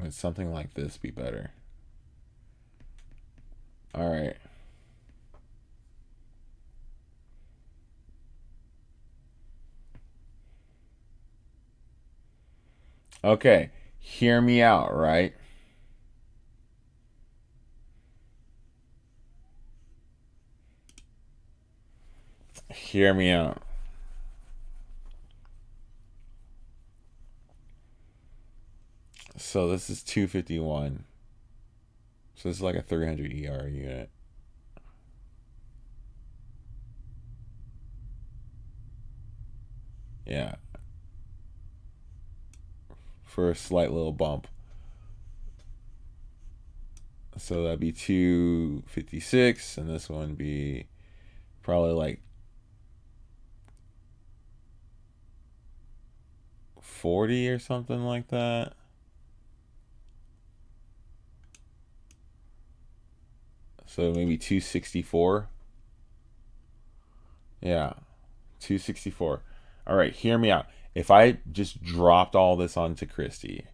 Would something like this be better? All right. Okay, hear me out, right? Hear me out. So this is 251. So this is like a 300 ER unit. Yeah. For a slight little bump. So that'd be 256, and this one be probably like 40 or something like that. So maybe 264. Yeah, 264. All right, hear me out. If I just dropped all this onto Christy,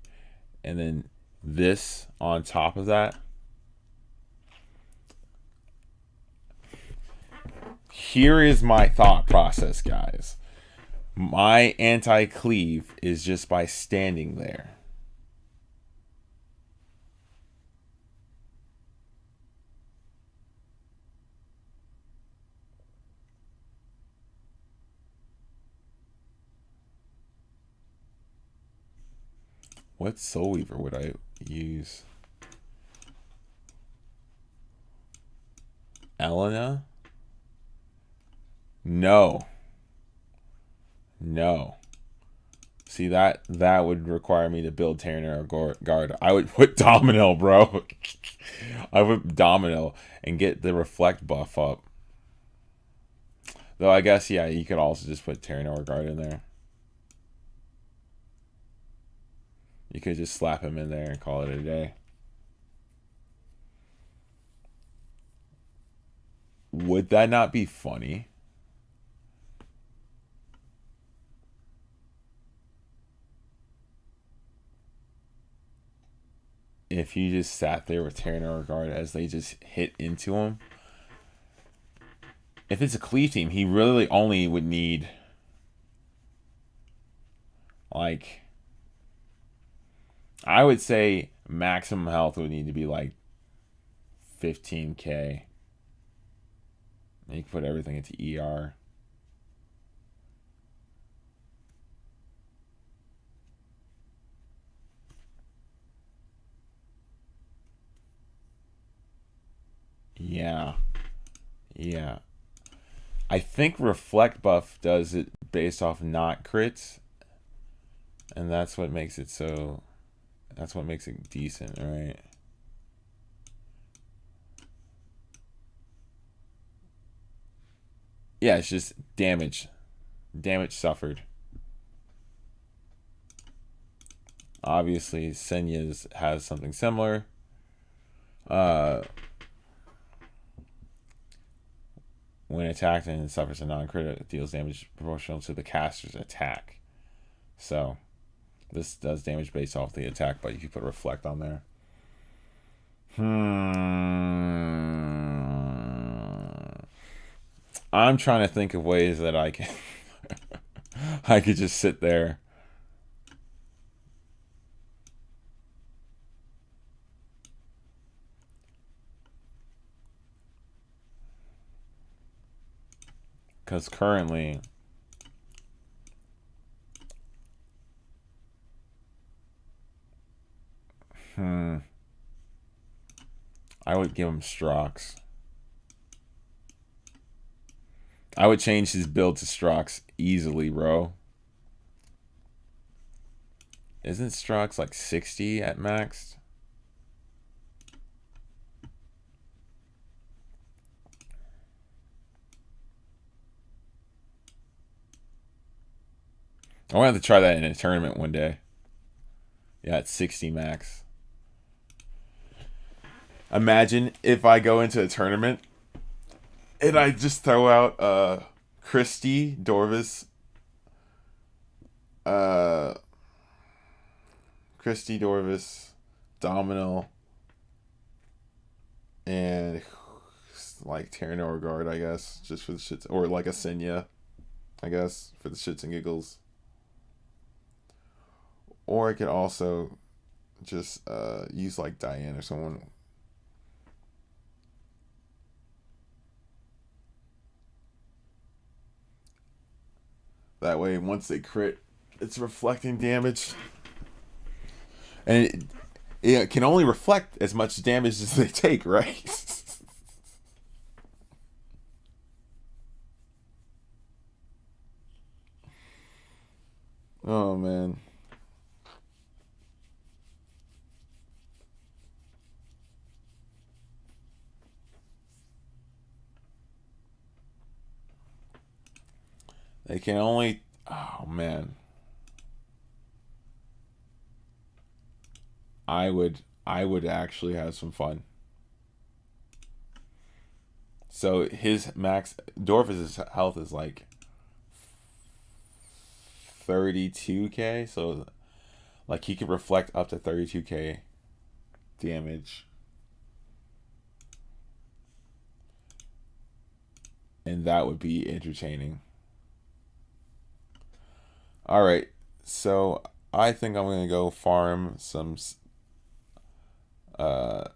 and then this on top of that, here is my thought process, guys. My anti-cleave is just by standing there. What Soul Weaver would I use? Elena? No. No. See, that would require me to build Terranera Guard. I would put Domino, bro. I would Domino and get the reflect buff up. Though I guess, yeah, you could also just put Terra Nova Guard in there. You could just slap him in there and call it a day. Would that not be funny? If you just sat there with Terra Nova Guard as they just hit into him. If it's a cleave team, he really only would need like, I would say maximum health would need to be like 15k. You can put everything into ER. Yeah. Yeah. I think Reflect buff does it based off not crits. And that's what makes it so... That's what makes it decent, right? Yeah, it's just damage. Damage suffered. Obviously, Senya's has something similar. When attacked and suffers a non-crit, it deals damage proportional to the caster's attack. So, this does damage based off the attack, but you can put Reflect on there. I'm trying to think of ways that I can I could just sit there. Because currently I would give him Strox. I would change his build to Strox easily, bro. Isn't Strox like 60 at max? I want to have to try that in a tournament one day. Yeah, it's 60 max. Imagine if I go into a tournament and I just throw out Christie, Dorvis, Domino, and like Terra Nova Guard, I guess, just for the shits, or like a Senya, I guess, for the shits and giggles. Or I could also just use like Diane or someone. That way, once they crit, it's reflecting damage. And it can only reflect as much damage as they take, right? Oh, man. They can only... Oh, man. I would actually have some fun. So his max... Dorf's health is like 32k. So like he could reflect up to 32k damage. And that would be entertaining. Alright, so I think I'm going to go farm some the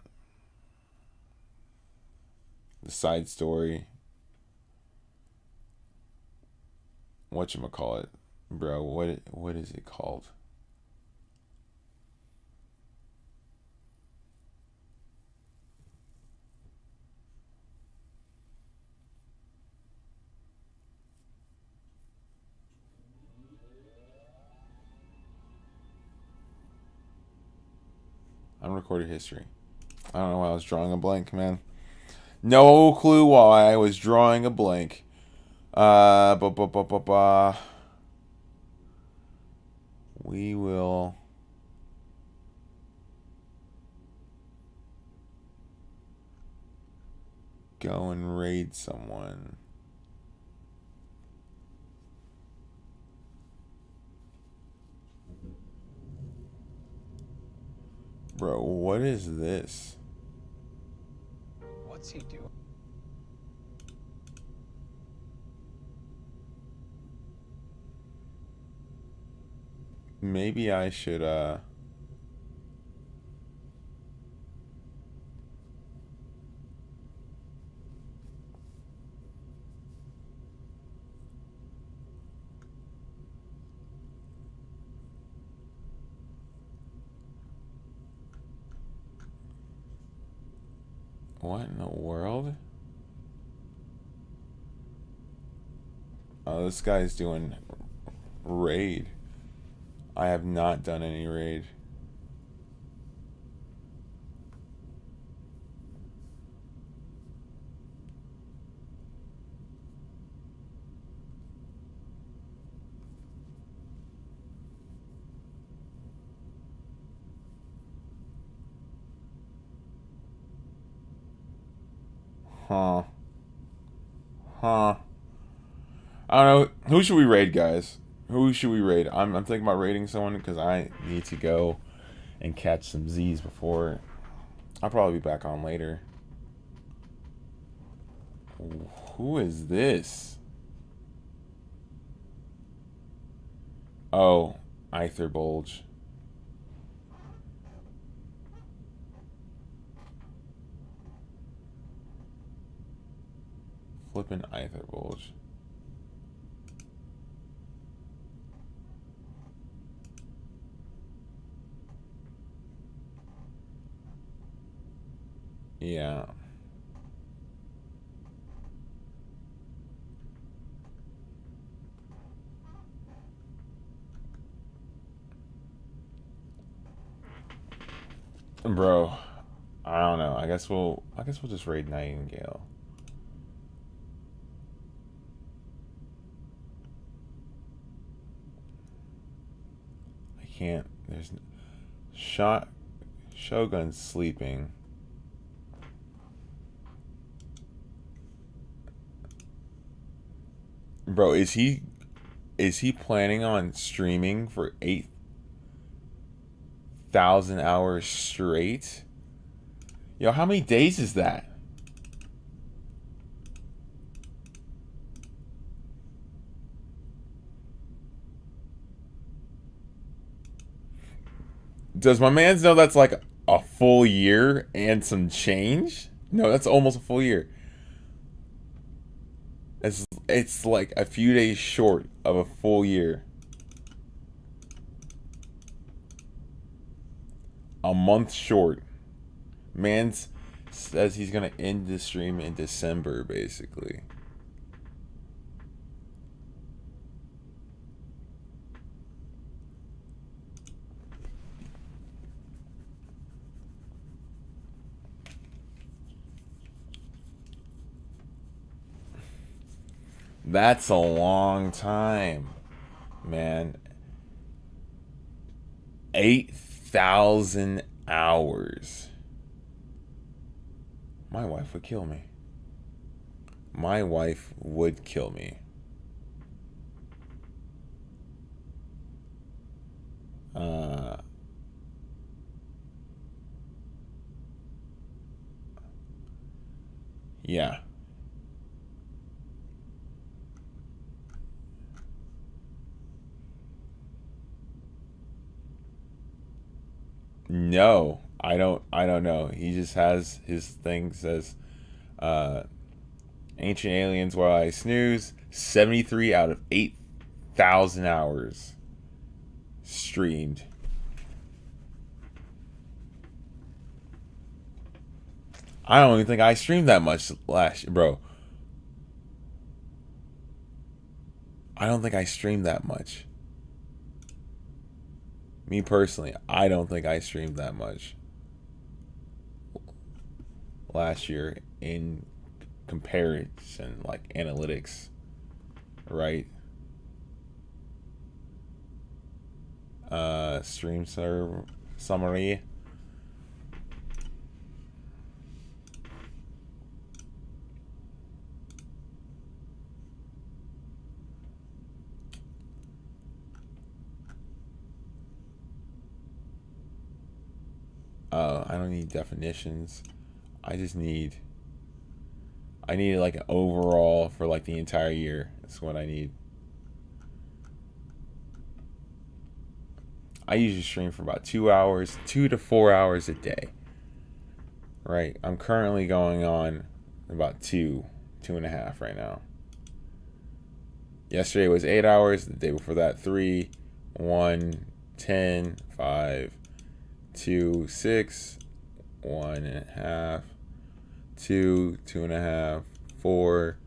side story. Whatchamacallit, bro, what is it called? Unrecorded history. I don't know why I was drawing a blank, man. No clue why I was drawing a blank. Uh, bu- bu- bu- bu- bu- we will go and raid someone. Bro, what is this? What's he doing? Maybe I should, what in the world? Oh, this guy's doing raid. I have not done any raid. Huh. Huh. I don't know. Who should we raid, guys? Who should we raid? I'm thinking about raiding someone because I need to go and catch some Z's before. I'll probably be back on later. Who is this? Oh, Aether Bulge. Flippin' Aether Bulge. Yeah. Bro, I don't know. I guess we'll just raid Nightingale. I can't. There's Shogun's sleeping. Bro, is he planning on streaming for 8,000 hours straight? Yo, how many days is that? Does my man's know that's like a full year and some change? No, that's almost a full year. It's like a few days short of a full year. A month short. Man's says he's gonna end the stream in December, basically. That's a long time, man. 8,000 hours. My wife would kill me. My wife would kill me. Yeah. No, I don't know. He just has his thing says Ancient Aliens While I Snooze, 73 out of 8,000 hours streamed. I don't even think I streamed that much last year, bro. I don't think I streamed that much. Me personally, I don't think I streamed that much last year in comparison, like analytics. right? Stream summary. I don't need definitions. I need like an overall for like the entire year. That's what I need. I usually stream for about 2 hours, 2 to 4 hours a day. Right? I'm currently going on about 2.5 right now. Yesterday was 8 hours. The day before that, 3, 1, 10, 5, 2, 6, 1.5, 2, 2.5, 4.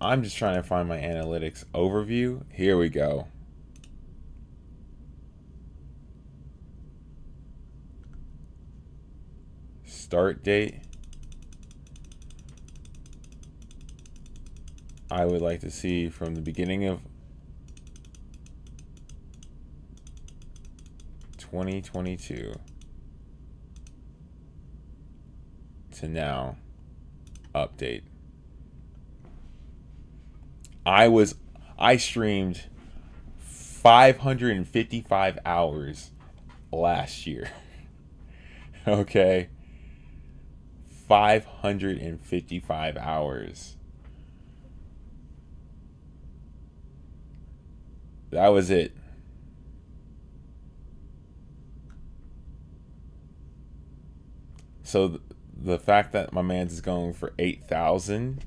I'm just trying to find my analytics overview. Here we go. Start date. I would like to see from the beginning of 2022 to now. Update. I streamed 555 hours last year. Okay. 555 hours. That was it. So the fact that my man's is going for 8,000,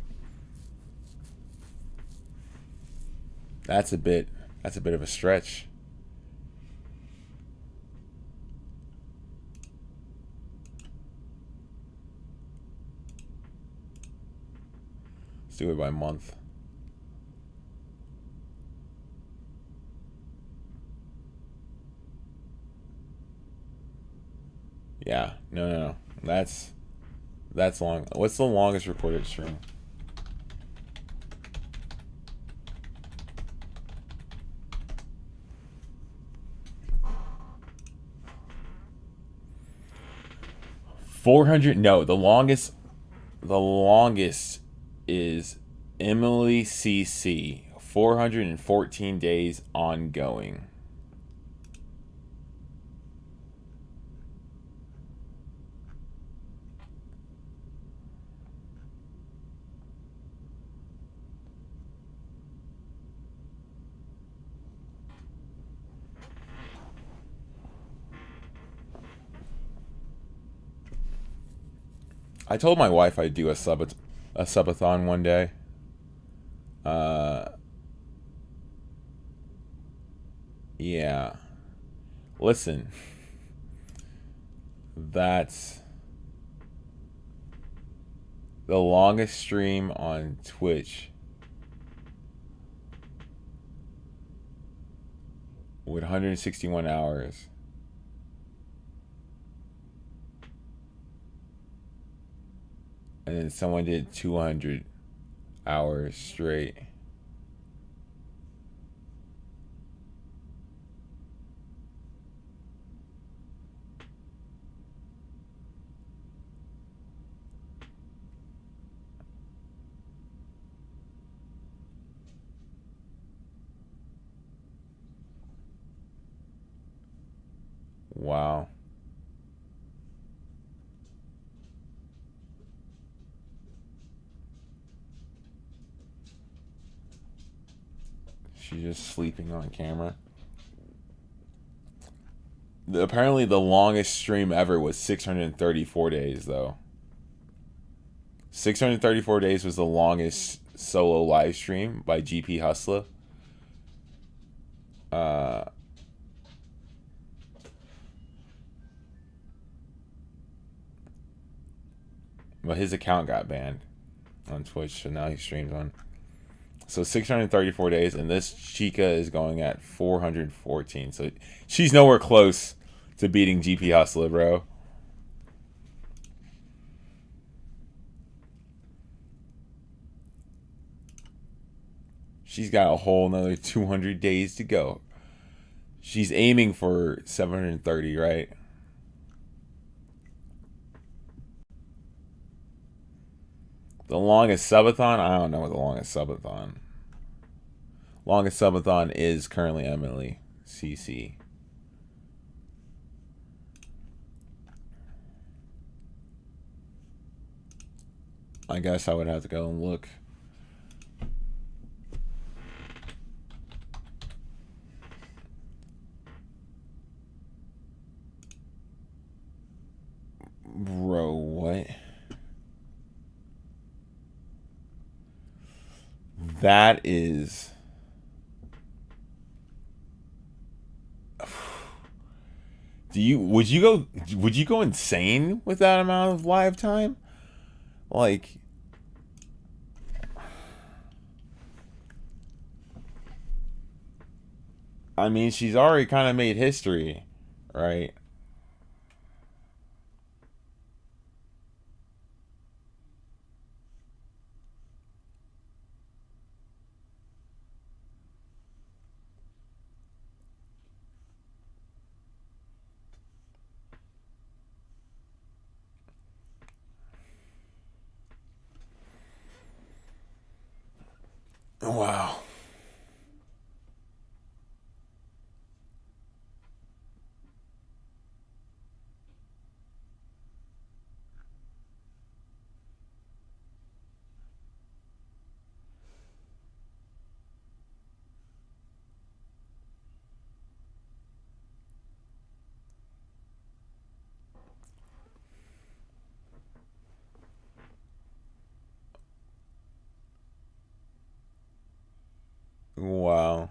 that's a bit of a stretch. Let's do it by month. Yeah, no. That's long. What's the longest recorded stream? $400. No, the longest is Emily CC. 414 days ongoing. I told my wife I'd do a subathon one day. Yeah. Listen. That's the longest stream on Twitch with 161 hours. And then someone did 200 hours straight. Wow. She's just sleeping on camera. Apparently the longest stream ever was 634 days, though. 634 days was the longest solo live stream by GP Hustler. But his account got banned on Twitch, so now he streams on So 634 days, and this Chica is going at 414. So she's nowhere close to beating GP Hustler, bro. She's got a whole another 200 days to go. She's aiming for 730, right? The longest subathon? I don't know what the longest subathon. Longest subathon is currently Emily CC. I guess I would have to go and look. Bro, what? That is... Would you go insane with that amount of live time? Like, I mean, she's already kind of made history, right? Wow. Wow.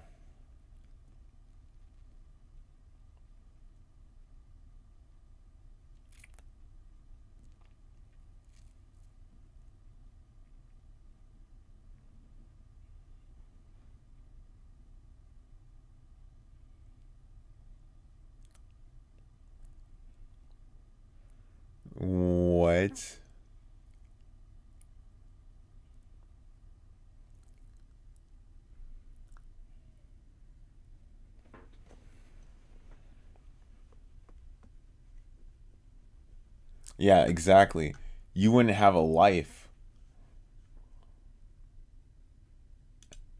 What? Yeah, exactly. You wouldn't have a life.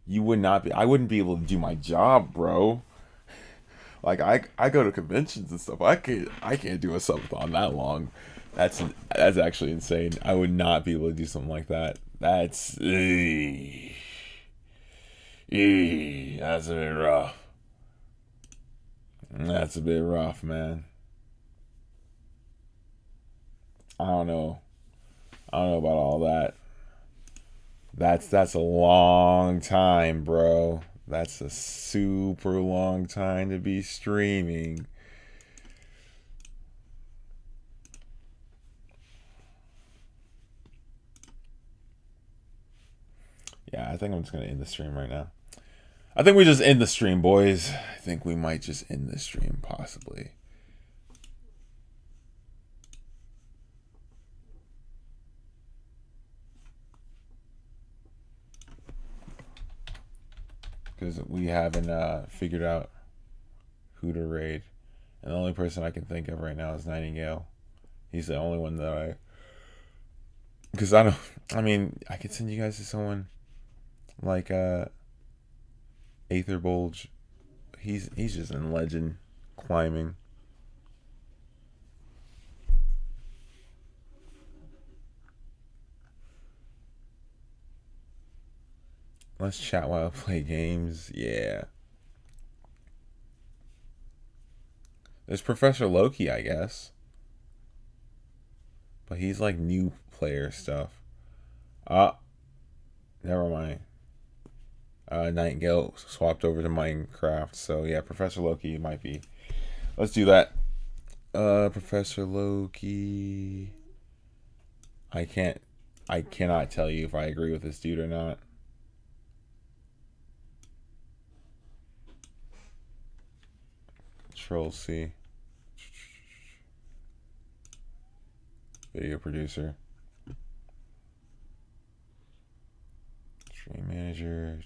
You would not be. I wouldn't be able to do my job, bro. Like I go to conventions and stuff. I can't do a subathon that long. That's actually insane. I would not be able to do something like that. That's that's a bit rough. That's a bit rough, man. I don't know. I don't know about all that. That's a long time, bro. That's a super long time to be streaming. Yeah, I think I'm just gonna end the stream right now. I think we just end the stream, boys. I think we might just end the stream, possibly. Because we haven't figured out who to raid. And the only person I can think of right now is Nightingale. He's the only one that I... Because I mean, I could send you guys to someone like Aether Bulge. He's just in Legend climbing. Let's chat while I play games. Yeah. There's Professor Loki, I guess. But he's like new player stuff. Never mind. Nightingale swapped over to Minecraft. So yeah, Professor Loki might be. Let's do that. Professor Loki. I cannot tell you if I agree with this dude or not. Control C. Video producer. Stream manager.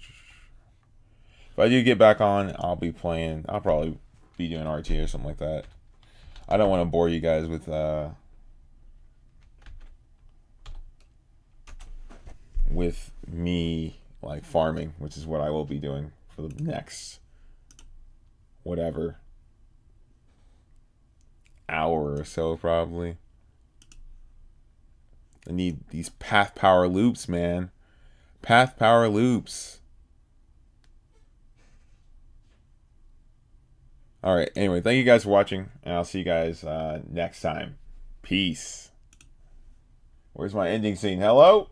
If I do get back on, I'll be playing. I'll probably be doing RT or something like that. I don't want to bore you guys with me like farming, which is what I will be doing for the next whatever hour or so probably. I need these path power loops, man. Path power loops. Alright, anyway, thank you guys for watching, and I'll see you guys next time. Peace. Where's my ending scene? Hello?